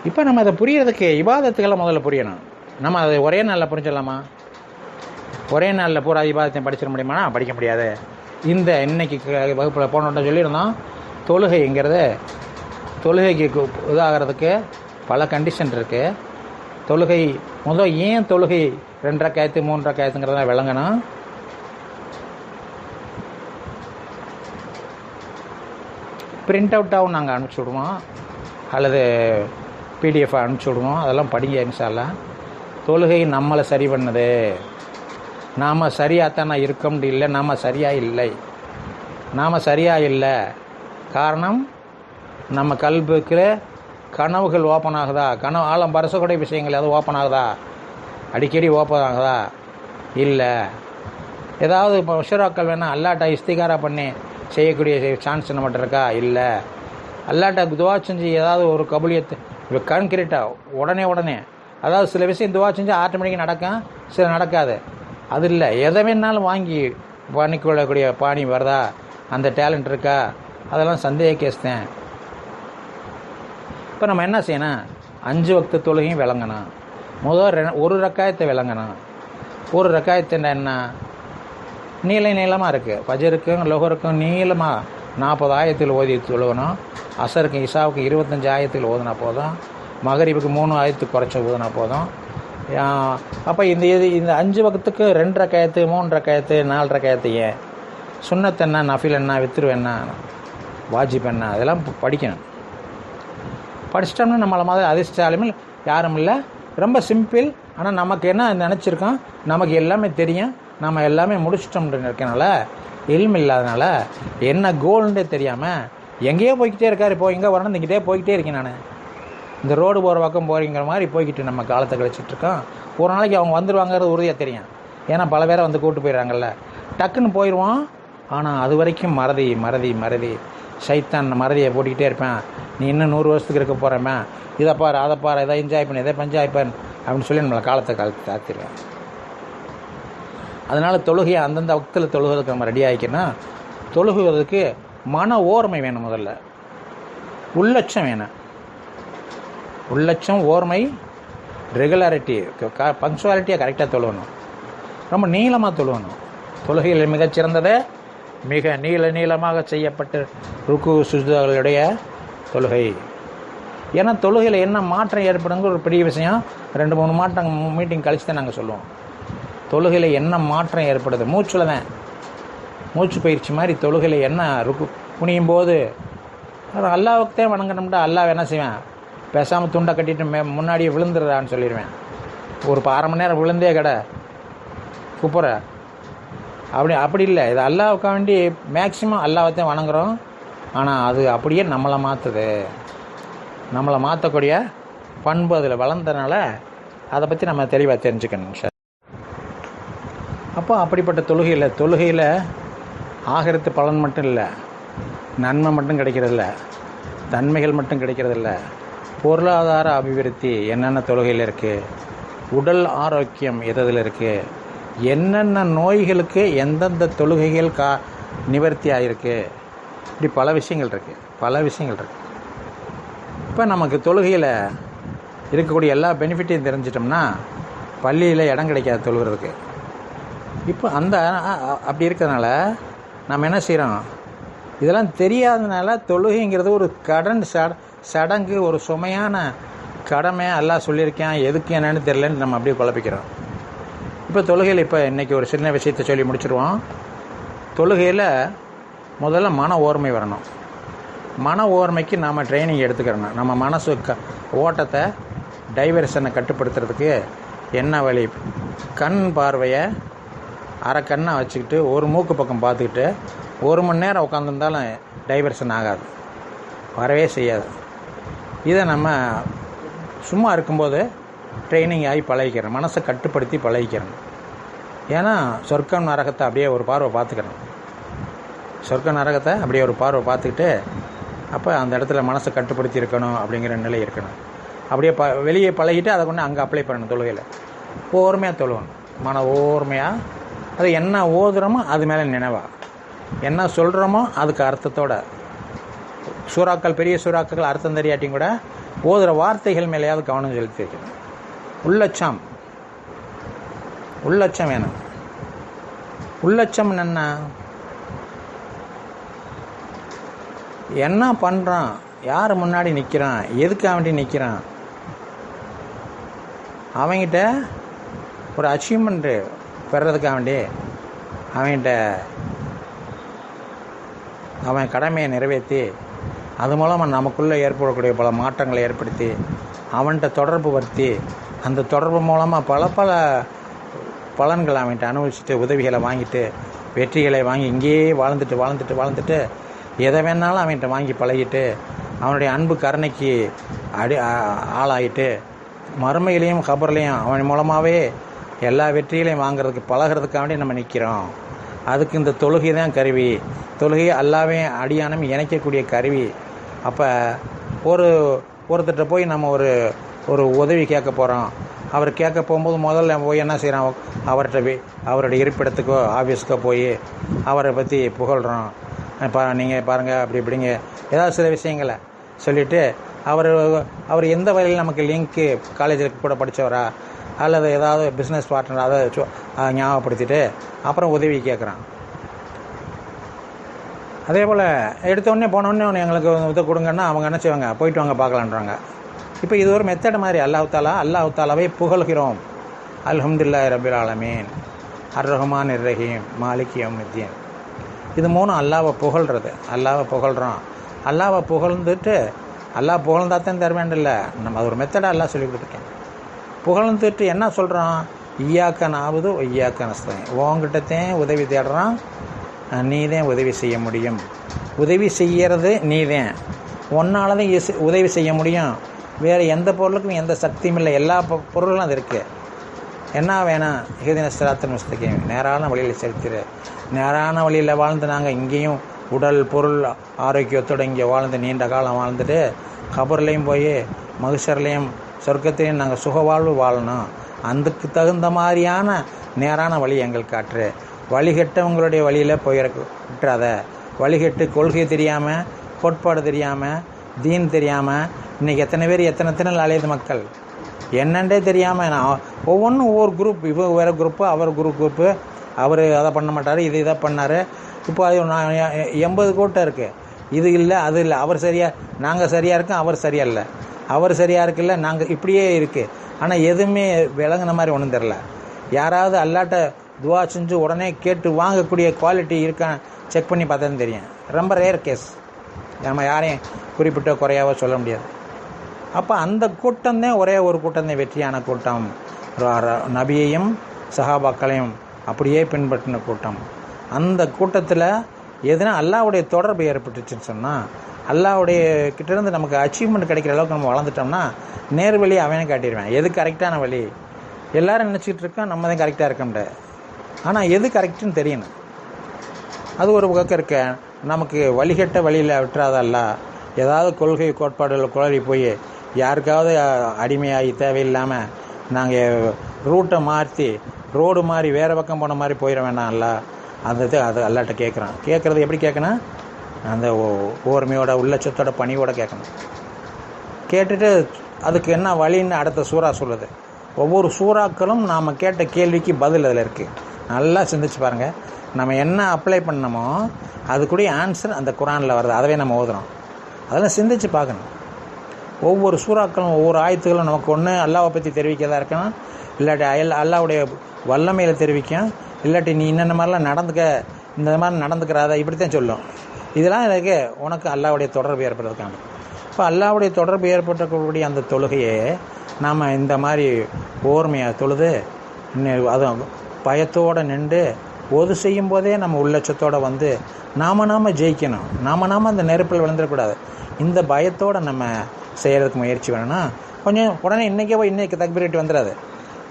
இப்போ நம்ம அதை புரியறதுக்கு இபாதத்துக்கெல்லாம் முதல்ல புரியணும். நம்ம அதை ஒரே நாளில் புரிஞ்சிடலாமா? ஒரே நாளில் பூரா இபாதத்தையும் படிச்சிட முடியுமா? படிக்க முடியாது. இன்னைக்கு வகுப்பில் போனோன்னு சொல்லியிருந்தோம். தொழுகைக்கு இதாகிறதுக்கு பல கண்டிஷன் இருக்குது. தொழுகை ஏன் தொழுகை 2 ரக்காயத்து 3 ரக்காயத்துங்கிறத விளங்கணும். பிரிண்ட் அவுட்டாகவும் நாங்கள் அனுப்பிச்சி விடுவோம், அல்லது பிடிஎஃப் அனுப்பிச்சி விடுவோம். அதெல்லாம் படிங்க இன்ஷா அல்லாஹ். தொழுகை நம்மளை சரி பண்ணுது. நாம் சரியாகத்தான் இருக்க முடியல. நாம் சரியாக இல்லை. காரணம், நம்ம கல்புக்கு கனவுகள் ஓப்பன் ஆகுதா? ஆழம் பரசக்கூடிய விஷயங்கள் எதுவும் ஓப்பன் ஆகுதா? அடிக்கடி ஓப்பன் ஆகுதா? இல்லை. ஏதாவது இப்போ உஷராக்கள் வேணால் அல்லாட்ட இஸ்திகாரா பண்ணி செய்யக்கூடிய சான்ஸ் நம்மகிட்ட இருக்கா? இல்லை. அல்லாட்ட துவா செஞ்சு ஏதாவது ஒரு கபூலியத்து இப்போ கான்கிரீட்டாக உடனே அதாவது சில விஷயம் துவா செஞ்சு ஆட்டோமேட்டிக்காக நடக்கும், சில நடக்காது. அது இல்லை. எதை வேணாலும் வாங்கி பண்ணிக்கொள்ளக்கூடிய பாணி வருதா? அந்த டேலண்ட் இருக்கா? அதெல்லாம் சந்தேக கேஸ் தான். இப்போ நம்ம என்ன செய்யணும்? 5 வக்து தொழுகையும் விளங்கணும். ஒரு ரக்காயத்தை விளங்கணும். ஒரு ரக்காயத்து என்ன நீளமாக இருக்குது. ஃபஜருக்கும் லொஹருக்கும் நீளமாக 40 ஆயத்தில் ஓதி தொழுகணும். அசருக்கும் இஷாவுக்கு 25 ஆயத்தில் ஓதுனா போதும். மகரிபுக்கு 3 ஆயத்து குறைச்சி ஓதுனா போதும். அப்போ இந்த 5 வக்துக்கு 2 ரக்காயத்து 3 ரக்காயத்து 4 ரக்காயத்து ஏன்? சுன்னத் என்ன, நஃபில் என்ன, வித்ரு என்ன, வாஜிப் என்ன, அதெல்லாம் படிக்கணும். படிச்சிட்டோம்னா நம்மளை மாதிரி அதிர்ஷ்டாலுமே யாரும் இல்லை. ரொம்ப சிம்பிள். ஆனால் நமக்கு என்ன நினச்சிருக்கோம், நமக்கு எல்லாமே தெரியும், நம்ம எல்லாமே முடிச்சிட்டோம்னு இருக்கனால, இல்மு இல்லாதனால என்ன கோல்னே தெரியாமல் எங்கேயோ போய்கிட்டே இருக்கார். இப்போ எங்கே வரணும் இங்கிட்டே போய்கிட்டே இருக்கேன். நான் இந்த ரோடு போகிற பக்கம் போகிறீங்கிற மாதிரி போய்கிட்டு நம்ம காலத்தை கழிச்சிட்ருக்கோம். ஒரு நாளைக்கு அவங்க வந்துடுவாங்கிறது உறுதியாக தெரியும். ஏன்னா பல பேரை வந்து கூப்பிட்டு போயிடுறாங்கல்ல. டக்குன்னு போயிடுவோம். ஆனால் அது வரைக்கும் மறதி சைத்தான் மறதியை போட்டுக்கிட்டே இருப்பேன். நீ இன்னும் 100 வருஷத்துக்கு இருக்க போகிறேம்மா, இதை பாரு அதை பாரு, எதை என்ஜாய் பண்ணு, எதை பஞ்சாய் பண்ணு அப்படின்னு சொல்லி நம்மளை காலத்தை தாத்திடுவேன். அதனால் தொழுகையை அந்தந்த வக்தில் தொழுகிறதுக்கு நம்ம ரெடி ஆகிக்கணும். தொழுகுவதற்கு மன ஓர்மை வேணும். முதல்ல உள்ளட்சம் வேணும். உள்ளட்சம், ஓர்மை, ரெகுலாரிட்டி, பங்க்சுவாலிட்டியாக கரெக்டாக தொழுகணும். ரொம்ப நீளமாக தொழுகணும். தொழுகையில் மிகச்சிறந்ததை மிக நீளமாக செய்யப்பட்ட ருக்கு சுஜூதுகளுடைய தொழுகை. ஏன்னா தொழுகையில் என்ன மாற்றம் ஏற்படுங்கிற ஒரு பெரிய விஷயம். 2-3 மாற்றம் மீட்டிங் கழிச்சு தான் நாங்கள் சொல்லுவோம். தொழுகையில் என்ன மாற்றம் ஏற்படுது? மூச்சில் தான். மூச்சு பயிற்சி மாதிரி தொழுகையில் என்ன குனியும் போது அல்லாவுக்கு தான் வணங்கணும்டா. அல்லாஹ் என்ன செய்வேன்? பேசாமல் துண்டை கட்டிட்டு முன்னாடியே விழுந்துடுறான்னு சொல்லிடுவேன். ஒரு அரை மணி நேரம் விழுந்தே கடை குப்புற அப்படி இல்லை. இது அல்லாவுக்கு வேண்டி மேக்சிமம் அல்லாஹ்வைத்தான் வணங்குறோம். ஆனால் அது அப்படியே நம்மளை மாற்றுது. நம்மளை மாற்றக்கூடிய பண்பு அதில் வளர்ந்ததுனால அதை பற்றி நம்ம தெளிவாக தெரிஞ்சுக்கணும் சார். அப்போ அப்படிப்பட்ட தொழுகையில் ஆகிரத்து பலன் மட்டும் இல்லை, நன்மை மட்டும் கிடைக்கிறதில்ல, தன்மைகள் மட்டும் கிடைக்கிறதில்ல, பொருளாதார அபிவிருத்தி என்னென்ன தொழுகையில் இருக்குது, உடல் ஆரோக்கியம் எதில் இருக்குது, என்னென்ன நோய்களுக்கு எந்தெந்த தொழுகைகள் நிவர்த்தி ஆகிருக்கு, இப்படி பல விஷயங்கள் இருக்குது. இப்போ நமக்கு தொழுகையில் இருக்கக்கூடிய எல்லா பெனிஃபிட்டையும் தெரிஞ்சிட்டோம்னா பள்ளியில் இடம் கிடைக்காது தொழுகிறதுக்கு. இப்போ அப்படி இருக்கிறதுனால நம்ம என்ன செய்கிறோம்? இதெல்லாம் தெரியாததுனால தொழுகைங்கிறது ஒரு சடங்கு, ஒரு சுமையான கடமை. எல்லாம் சொல்லியிருக்கேன், எதுக்கு என்னன்னு தெரியலன்னு நம்ம அப்படியே குழப்பிக்கிறோம். இப்போ தொழுகையில் இன்றைக்கி ஒரு சின்ன விஷயத்தை சொல்லி முடிச்சிடுவோம். தொழுகையில் முதல்ல மன ஓர்மை வரணும். மன ஓர்மைக்கு நாம் ட்ரைனிங் எடுத்துக்கிறோம். நம்ம மனசு ஓட்டத்தை டைவர்ஷனை கட்டுப்படுத்துறதுக்கு என்ன வழி? கண் பார்வையை அரை கண்ணை வச்சுக்கிட்டு ஒரு மூக்கு பக்கம் பார்த்துக்கிட்டு 1 மணி நேரம் உட்காந்துருந்தாலும் டைவர்ஷன் ஆகாது, வரவே செய்யாது. இதை நம்ம சும்மா இருக்கும்போது ட்ரைனிங் ஆகி பழகிக்கிறோம், மனசை கட்டுப்படுத்தி பழகிக்கிறோம். ஏன்னா சொர்க்கம் நரகத்தை அப்படியே ஒரு பார்வை பார்த்துக்கிறோம். சொர்க்க நரகத்தை அப்படியே ஒரு பார்வை பார்த்துக்கிட்டு அப்போ அந்த இடத்துல மனசை கட்டுப்படுத்தி இருக்கணும் அப்படிங்கிற நிலை இருக்கணும். அப்படியே வெளியே பழகிட்டு அதை கொண்டு அங்கே அப்ளை பண்ணணும். தொழுகையில் ஓர்மையாக தொழுவணும், மன ஓர்மையாக. அது என்ன ஓதுறோமோ அது மேலே நினைவாக, என்ன சொல்கிறோமோ அதுக்கு அர்த்தத்தோட. சூறாக்கள், பெரிய சூறாக்கள் அர்த்தம் தெரியாட்டியும் கூட ஓதுகிற வார்த்தைகள் மேலேயாவது கவனம் செலுத்தி வைக்கணும். உள்ளட்சம் வேணும். உள்ளட்சம் என்ன பண்ணுறான், யார் முன்னாடி நிற்கிறான், எதுக்காக வேண்டி நிற்கிறான், அவங்கிட்ட ஒரு அச்சீவ்மெண்ட்டு பெறதுக்காக வேண்டி அவன் கடமையை நிறைவேற்றி அது மூலமாக நமக்குள்ளே ஏற்படக்கூடிய பல மாற்றங்களை ஏற்படுத்தி அவன்கிட்ட தொடர்பு வருத்தி அந்த தொடர்பு மூலமாக பல பலன்களை அவன்கிட்ட அனுபவிச்சுட்டு உதவிகளை வாங்கிட்டு வெற்றிகளை வாங்கி இங்கேயே வாழ்ந்துட்டு எதை வேணாலும் அவன்கிட்ட வாங்கி பழகிட்டு அவனுடைய அன்பு கருணைக்கு ஆளாகிட்டு மறுமையிலையும் கபர்லையும் அவன் மூலமாகவே எல்லா வெற்றிகளையும் வாங்கிறதுக்கு பழகிறதுக்காக வேண்டி நம்ம நிற்கிறோம். அதுக்கு இந்த தொழுகை தான் கருவி. தொழுகை அல்லாவே அடியானம் இணைக்கக்கூடிய கருவி. அப்போ ஒருத்தர்கிட்ட போய் நம்ம ஒரு உதவி கேட்க போகிறோம். அவர் கேட்க போகும்போது முதல்ல போய் என்ன செய்கிறோம்? அவருடைய இருப்பிடத்துக்கோ ஆஃபீஸுக்கோ போய் அவரை பற்றி புகழ்கிறோம். நீங்கள் பாருங்கள் இப்படிங்க ஏதாவது சில விஷயங்களை சொல்லிவிட்டு அவர் எந்த வகையில் நமக்கு லிங்க்கு காலேஜில் கூட படித்தவரா அல்லது ஏதாவது பிஸ்னஸ் பார்ட்னர் அதை ஞாபகப்படுத்திட்டு அப்புறம் உதவி கேட்குறான். அதே போல் எடுத்தோடனே போனோடனே எங்களுக்கு இதை கொடுங்கன்னா அவங்க என்ன செய்வாங்க? போயிட்டு வாங்க பார்க்கலான்றாங்க. இப்போ இது ஒரு மெத்தட் மாதிரி. அல்லாஹ் தாலாவை புகழ்கிறோம். அல்ஹம்துலில்லாஹி ரப்பில் ஆலமீன், அர்-ரஹ்மான் இர்-ரஹீம், மாலிக் யௌமித்தீன். இது 3 அல்லாஹ்வை புகழ்கிறது. அல்லாஹ்வை புகழ்கிறோம். அல்லாஹ்வை புகழ்ந்துட்டு அல்லாஹ் புகழ்ந்தாத்தான் தருவேன் இல்லை, நம்ம அது ஒரு மெத்தடாக அல்லாஹ் சொல்லி கொடுத்துருக்கேன். புகழ்ந்துட்டு என்ன சொல்கிறான்? ஈயாக்க நாவுது ஈயாக்க நஸ்தீன். உங்ககிட்டத்தான் உதவி தேடுறான், நீதான் உதவி செய்ய முடியும். உதவி செய்கிறது நீதான், ஒன்றால் தான் உதவி செய்ய முடியும். வேறு எந்த பொருளுக்கும் எந்த சக்தியும் இல்லை. எல்லா பொருளும் அது இருக்குது. என்ன வேணாம்? இஹ்தின ஸிராத்தல் முஸ்தகீம், நேரான வழியில் செலுத்திடு. நேரான வழியில் வாழ்ந்து நாங்கள் இங்கேயும் உடல் பொருள் ஆரோக்கியத்தோடு இங்கே வாழ்ந்து நீண்ட காலம் வாழ்ந்துட்டு கபர்லேயும் போய் மகஷர்லேயும் சொர்க்கத்திலையும் நாங்கள் சுகவாழ்வு வாழணும். அதுக்கு தகுந்த மாதிரியான நேரான வழி எங்கள் காற்று. வழிகட்டவங்களுடைய வழியில் விட்டுறாத. வழிகட்டு கொள்கை தெரியாமல், கோட்பாடு தெரியாமல், தீன் தெரியாமல் இன்றைக்கி எத்தனை பேர் எத்தனை அலையுது மக்கள் என்னன்றே தெரியாமல். நான் ஒவ்வொன்றும் ஒவ்வொரு குரூப், இவங்க வேறு குரூப்பு, அவர் குரூப்பு, அவர் அதை பண்ண மாட்டார், இதை பண்ணார். இப்போ அது 80 கூட்டம் இருக்குது. இது இல்லை அது இல்லை, அவர் நாங்கள் சரியாக இருக்கோம், அவர் சரியாக இல்லை, அவர் சரியாக இருக்குல்ல, நாங்கள் இப்படியே இருக்குது. ஆனால் எதுவுமே விளங்குன மாதிரி ஒன்றும் தெரில. யாராவது அல்லாட்ட துவா செஞ்சு உடனே கேட்டு வாங்கக்கூடிய குவாலிட்டி இருக்கான்னு செக் பண்ணி பார்த்தா தெரியும். ரொம்ப ரேர் கேஸ், நம்ம யாரையும் குறிப்பிட்ட குறையாவோ சொல்ல முடியாது. அப்போ அந்த கூட்டம்தான் ஒரே ஒரு கூட்டம்தான் வெற்றியான கூட்டம். நபியையும் சஹாபாக்களையும் அப்படியே பின்பற்றின கூட்டம். அந்த கூட்டத்தில் எதுனா அல்லாஹ்வுடைய தொடர்பு ஏற்பட்டுச்சுன்னு சொன்னால், அல்லாஹ்வுடைய கிட்டேருந்து நமக்கு அச்சீவ்மெண்ட் கிடைக்கிற அளவுக்கு நம்ம வளர்ந்துட்டோம்னா நேர் வழி அவனே காட்டிடுவேன். எது கரெக்டான வழி? எல்லோரும் நினச்சிக்கிட்டு இருக்கோம் நம்ம தான் கரெக்டாக இருக்க முடியாது. ஆனால் எது கரெக்டுன்னு தெரியணும். அது ஒரு பக்கம் இருக்க, நமக்கு வழிகட்ட வழியில் விட்டுறாதல்ல. ஏதாவது கொள்கை கோட்பாடுகள் குளறி போய் யாருக்காவது அடிமையாகி தேவையில்லாமல் நாங்கள் ரூட்டை மாற்றி ரோடு மாதிரி வேறு பக்கம் போன மாதிரி போயிட வேண்டாம்ல. அது அல்லாட்ட கேட்குறது எப்படி கேட்கணும்? அந்த ஓர்மையோட உள்ளச்சத்தோட பணியோட கேட்கணும். கேட்டுட்டு அதுக்கு என்ன வழின்னு அடுத்த சூறா சொல்லுது. ஒவ்வொரு சூறாக்களும் நாம் கேட்ட கேள்விக்கு பதில் அதில் இருக்குது. நல்லா சிந்திச்சு பாருங்கள். நம்ம என்ன அப்ளை பண்ணமோ அதுக்குரிய ஆன்சர் அந்த குரானில் வருது. அதவே நம்ம ஓதுறோம். அதெல்லாம் சிந்திச்சு பார்க்கணும். ஒவ்வொரு சூறாக்களும் ஒவ்வொரு ஆயத்துகளும் நமக்கு ஒன்று அல்லாவை பற்றி தெரிவிக்கிறதா இருக்கணும், இல்லாட்டி அல்லாவுடைய வல்லமையில் தெரிவிக்கும், இல்லாட்டி நீ இன்னென்ன மாதிரிலாம் இந்த மாதிரி நடந்துக்கிறாத இப்படித்தான் சொல்லும். இதெல்லாம் எனக்கு உனக்கு அல்லாவுடைய தொடர்பு ஏற்படுறதுக்கான. இப்போ அல்லாவுடைய தொடர்பு ஏற்பட்டக்கூடிய அந்த தொழுகையை நாம் இந்த மாதிரி ஓர்மையாக தொழுது அதுவும் பயத்தோடு நின்று ஒது செய்யும் போதே நம்ம உள்ளச்சத்தோடு வந்து நாம ஜெயிக்கணும். நாம அந்த நெருப்பில் விழுந்துடக்கூடாது. இந்த பயத்தோடு நம்ம செய்கிறதுக்கு முயற்சி வேணும்னா கொஞ்சம் உடனே இன்றைக்கி தக்பீர் வந்துடாது.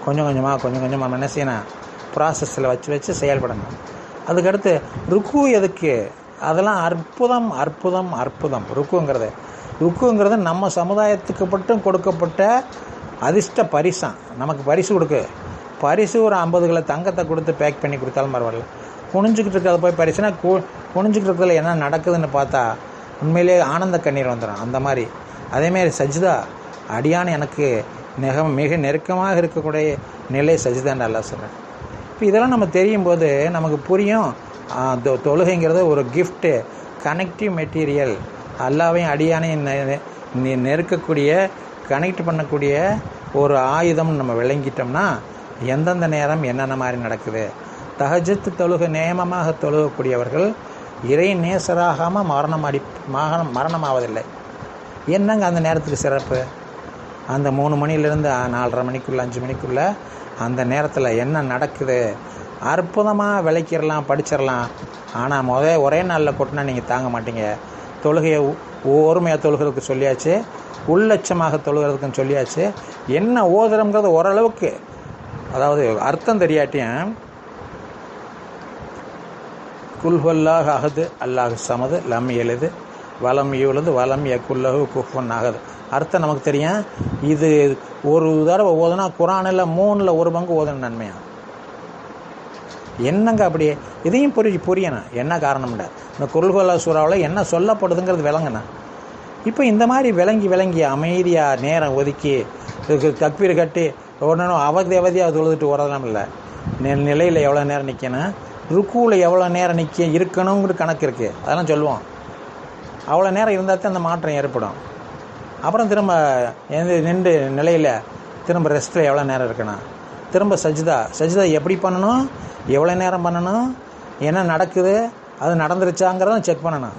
கொஞ்சம் கொஞ்சமாக நம்ம என்ன செய்யணும்? ப்ராசஸில் வச்சு செயல்படணும். அதுக்கடுத்து ருக்கு எதுக்கு? அதெல்லாம் அற்புதம். ருக்குங்கிறது நம்ம சமுதாயத்துக்கு மட்டும் கொடுக்கப்பட்ட அதிர்ஷ்ட பரிசான். நமக்கு பரிசு ஒரு 50 கிலோ தங்கத்தை கொடுத்து பேக் பண்ணி கொடுத்தாலும் பரவாயில்ல. குனிஞ்சிக்கிட்டு இருக்கிறத போய் பரிசுனா குனிஞ்சிக்கிட்டு இருக்கிறதுல என்ன நடக்குதுன்னு பார்த்தா உண்மையிலே ஆனந்த கண்ணீர் வந்துடும். அந்த மாதிரி அதேமாரி சஜிதா அடியான எனக்கு மிக நெருக்கமாக இருக்கக்கூடிய நிலை சஜிதான்னு அல்லாஹ் சொல்கிறேன். இப்போ இதெல்லாம் நம்ம தெரியும் போது நமக்கு புரியும். தொழுகைங்கிறது ஒரு கிஃப்ட்டு, கனெக்டிவ் மெட்டீரியல். அல்லாவையும் அடியானையும் நெருக்கக்கூடிய கனெக்ட் பண்ணக்கூடிய ஒரு ஆயுதம் நம்ம விளங்கிட்டோம்னா எந்தெந்த நேரம் என்னென்ன மாதிரி நடக்குது. தஹஜ்ஜத் தொழுகை நியமமாக தொழுகக்கூடியவர்கள் இறை நேசராகாமல் மரணமாவதில்லை. என்னங்க அந்த நேரத்துக்கு சிறப்பு? அந்த 3 மணிலேருந்து 4:30 மணிக்குள்ளே 5 மணிக்குள்ளே அந்த நேரத்தில் என்ன நடக்குது அற்புதமாக விளக்கிடலாம், படிச்சிடலாம். ஆனால் ஒரே நாளில் கொட்டினா நீங்கள் தாங்க மாட்டீங்க. தொழுகையை ஒருமையாக தொழுகிறதுக்கு சொல்லியாச்சு, உள்ளட்சமாக தொழுகிறதுக்குன்னு சொல்லியாச்சு. என்ன ஓதுறோங்கிறது ஓரளவுக்கு, அதாவது அர்த்தம் தெரியாட்டியும் குல்ஹுல்லாஹ் அஹது அல்லாஹ் சமது லம் எழுது வலம் யூலது வலம் யக்குல்லஹு குஃபுன் அஹது அர்த்தம் நமக்கு தெரியும். இது ஒரு தடவை ஓதுனா குரானில் 3ல் 1 பங்கு ஓதுன நன்மையா? என்னங்க அப்படியே இதையும் புரியணும். என்ன காரணம்டா இந்த குல்ஹுல்லாஹ் சூறாவில் என்ன சொல்லப்படுதுங்கிறது விளங்கணும். இப்போ இந்த மாதிரி விளங்கி அமைதியாக நேரம் ஒதுக்கி தக்பீர் கட்டி உடனே அவதியாக தொழுதுட்டு வரலாம் இல்லை. நிலையில் எவ்வளோ நேரம் நிற்கணும், ருக்குவில் எவ்வளோ நேரம் இருக்கணுங்கிற கணக்கு இருக்குது. அதெல்லாம் சொல்லுவோம். அவ்வளோ நேரம் இருந்தால் தான் அந்த மாற்றம் ஏற்படும். அப்புறம் திரும்ப நின்று நிலையில் திரும்ப ரெஸ்ட்டில் எவ்வளோ நேரம் இருக்கணும், திரும்ப சஜிதா எப்படி பண்ணணும், எவ்வளோ நேரம் பண்ணணும், என்ன நடக்குது, அது நடந்துருச்சாங்கிறத செக் பண்ணணும்.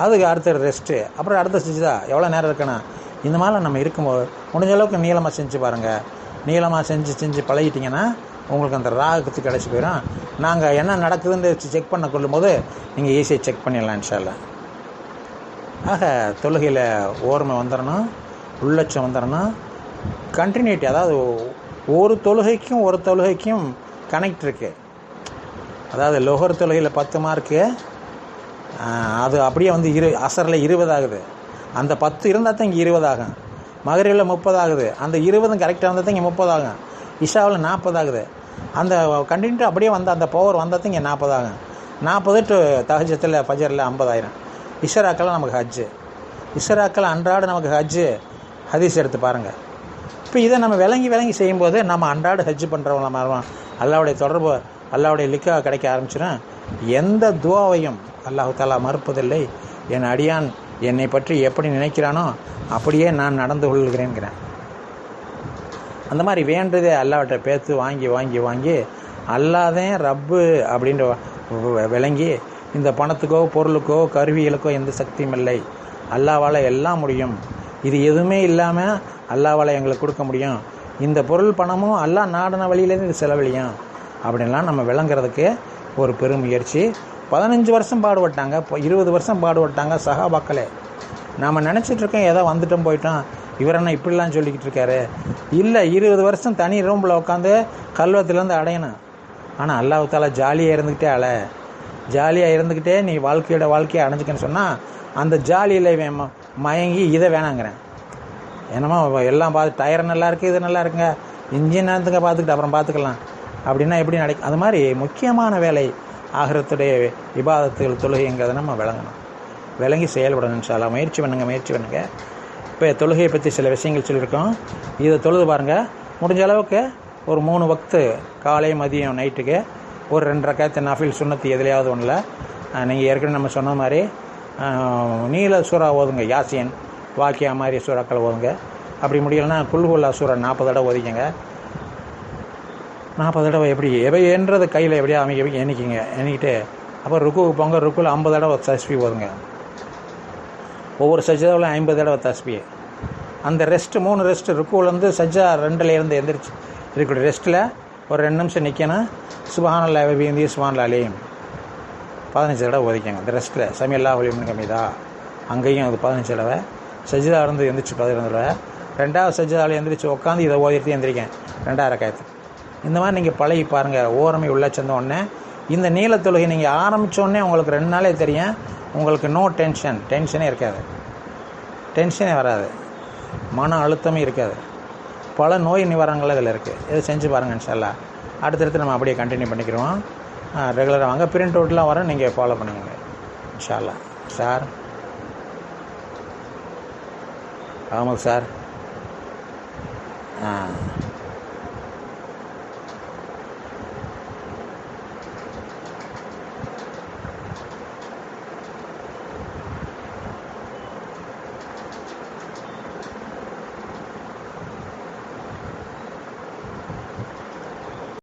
அதுக்கு அடுத்த ரெஸ்ட்டு, அப்புறம் அடுத்த சஜிதா எவ்வளோ நேரம் இருக்கணும். இந்த மாதிரிலாம் நம்ம இருக்கும்போது முடிஞ்ச அளவுக்கு நீளமாக செஞ்சு பாருங்கள். நீளமாக செஞ்சு பழகிட்டிங்கன்னா உங்களுக்கு அந்த ராகத்து கிடச்சி போயிடும். நாங்கள் என்ன நடக்குதுன்னு செக் பண்ண கொள்ளும்போது நீங்கள் ஈஸியாக செக் பண்ணிடலாம் இன்ஷா அல்லாஹ். ஆக தொழுகையில் ஓர்மை வந்துடணும், உள்ளட்சம் வந்துடணும், கண்டினியூட்டி. அதாவது ஒரு தொழுகைக்கும் கனெக்ட் இருக்குது. அதாவது லொஹர் தொழுகையில் 10 மார்க்கு, அது அப்படியே வந்து அசரில் 20 ஆகுது. அந்த 10 இருந்தால் தான் இங்கே 20 ஆகும். மகரிபில் 30 ஆகுது. அந்த 20 கரெக்டாக இருந்தால் தான் இங்கே 30 ஆகும். இஷாவில் 40 ஆகுது. அந்த கண்டினியூட்டி அப்படியே வந்து அந்த பவர் வந்தால் தான் இங்கே 40 ஆகும். 40 டு தஹஜ்ஜத்தில் ஃபஜரில் 50 ஆயிரம். இஷராக்கெல்லாம் நமக்கு ஹஜ்ஜு. இஷராக்கள் அன்றாடு நமக்கு ஹஜ்ஜு. ஹதீஸ் எடுத்து பாருங்கள். இப்போ இதை நம்ம விளங்கி செய்யும்போது நம்ம அன்றாடு ஹஜ்ஜு பண்ணுறவங்கள மாறுவோம். அல்லாவுடைய தொடர்பு, அல்லாவுடைய லிக்கா கிடைக்க ஆரம்பிச்சிடும். எந்த துவாவையும் அல்லாஹு தாலா மறுப்பதில்லை. என் அடியான் என்னை பற்றி எப்படி நினைக்கிறானோ அப்படியே நான் நடந்து கொள்கிறேங்கிறேன். அந்த மாதிரி வேண்டதே அல்லாஹ்கிட்ட பேத்து வாங்கி வாங்கி வாங்கி அல்லாஹ்தான் ரப்பு அப்படின்ற விளங்கி இந்த பணத்துக்கோ பொருளுக்கோ கருவிகளுக்கோ எந்த சக்தியும் இல்லை, அல்லாஹ்வால் எல்லாம் முடியும், இது எதுவுமே இல்லாமல் அல்லாஹ்வால் எங்களுக்கு கொடுக்க முடியும், இந்த பொருள் பணமும் அல்லாஹ் நாடின வழியிலேருந்து இது செலவழியும் அப்படின்லாம் நம்ம விளங்குறதுக்கு ஒரு பெரும் முயற்சி. 15 வருஷம் பாடுபட்டாங்க, இப்போ 20 வருஷம் பாடுபட்டாங்க சஹாபாக்களே. நாம் நினச்சிட்ருக்கோம் ஏதோ வந்துட்டோம் போயிட்டோம், இவர் என்ன இப்படிலாம் சொல்லிக்கிட்டு இருக்காரு. இல்லை, 20 வருஷம் தனி ரூமில் உட்காந்து கல்வத்திலேருந்து அடையணும். ஆனால் அல்லாஹ் தாலா ஜாலியாக இருந்துக்கிட்டே ஜாலியாக இருந்துக்கிட்டே நீ வாழ்க்கையை அடைஞ்சிக்கன்னு சொன்னால் அந்த ஜாலியில் மயங்கி இதை வேணாங்கிறேன். என்னமோ எல்லாம் பார்த்து டயர் நல்லா இருக்குது, இது நல்லா இருக்குங்க, இன்ஜின் நேரத்துங்க பார்த்துக்கிட்டு அப்புறம் பார்த்துக்கலாம் அப்படின்னா எப்படி நடக்கும்? அது மாதிரி முக்கியமான வேலை ஆகிரத்துடைய இபாதத்துகள் தொழுகைங்கிறத நம்ம விளங்கி செயல்படணும். இன்ஷா அல்லாஹ் முயற்சி பண்ணுங்க. இப்போ தொழுகையை பற்றி சில விஷயங்கள் சொல்லியிருக்கோம், இதை தொழுது பாருங்கள். முடிஞ்ச அளவுக்கு ஒரு 3 வக்து காலை மதியம் நைட்டுக்கு ஒரு 2 ரக்காத்து நஃபில் சுன்னத்து எதுலையாவது ஒன்றில் நீங்கள் ஏற்கனவே நம்ம சொன்ன மாதிரி நீல சூறா ஓதுங்க, யாசின் வாக்கியா மாதிரி சூறாக்கள் ஓதுங்க. அப்படி முடியலைன்னா குல்ஹுல்லா சூறா 40 தடவை ஓதிக்கங்க. 40 தடவை என்றது கையில் எப்படியா எண்ணிக்கிட்டு அப்புறம் ருக்குவுக்கு போங்க. ருக்குவில் 50 தடவை தஸ்பீ ஓதுங்க. ஒவ்வொரு சஜ்ஜாவில் 50 தடவை தஸ்பீ. அந்த ரெஸ்ட்டு 3 ரெஸ்ட்டு ருக்குவிலேருந்து சஜ்ஜா 2லேருந்து எந்திரிச்சு இருக்கக்கூடிய ரெஸ்ட்டில் ஒரு 2 நிமிஷம் நிற்கணும். சுப்ஹானல்லாஹி வ பிஹம்திஹி சுப்ஹானல்லாஹில் அலீம் 15 தடவை ஓதிக்கங்க. இந்த ரெஸ்ட்டில் சமியல்லாஹு லிமன் ஹமீதா அங்கேயும் அது 15 தடவை. சஜ்ஜா இருந்து எந்திரிச்சு 15 தடவை. 2வது சஜ்ஜாவில் எந்திரிச்சு உட்காந்து இதை ஓதிட்டு எந்திரிக்கேன் 2வது ரக்காத்து. இந்த மாதிரி நீங்கள் பழகி பாருங்கள். ஓரமை உள்ள சேர்ந்த உடனே இந்த நீல தொழுகை நீங்கள் ஆரம்பித்தோடனே உங்களுக்கு 2 நாளே தெரியும், உங்களுக்கு நோ டென்ஷனே இருக்காது, டென்ஷனே வராது, மன அழுத்தமே இருக்காது, பல நோய் நிவாரணங்கள் இதில் இருக்குது. இதை செஞ்சு பாருங்கள் இன்ஷா அல்லாஹ். அடுத்தடுத்து நம்ம அப்படியே கண்டினியூ பண்ணிக்கிறோம். ரெகுலராக வாங்க, பிரிண்ட் அவுட்லாம் வர நீங்கள் ஃபாலோ பண்ணுங்க இன்ஷா அல்லாஹ். சார் ஆமாம் சார்.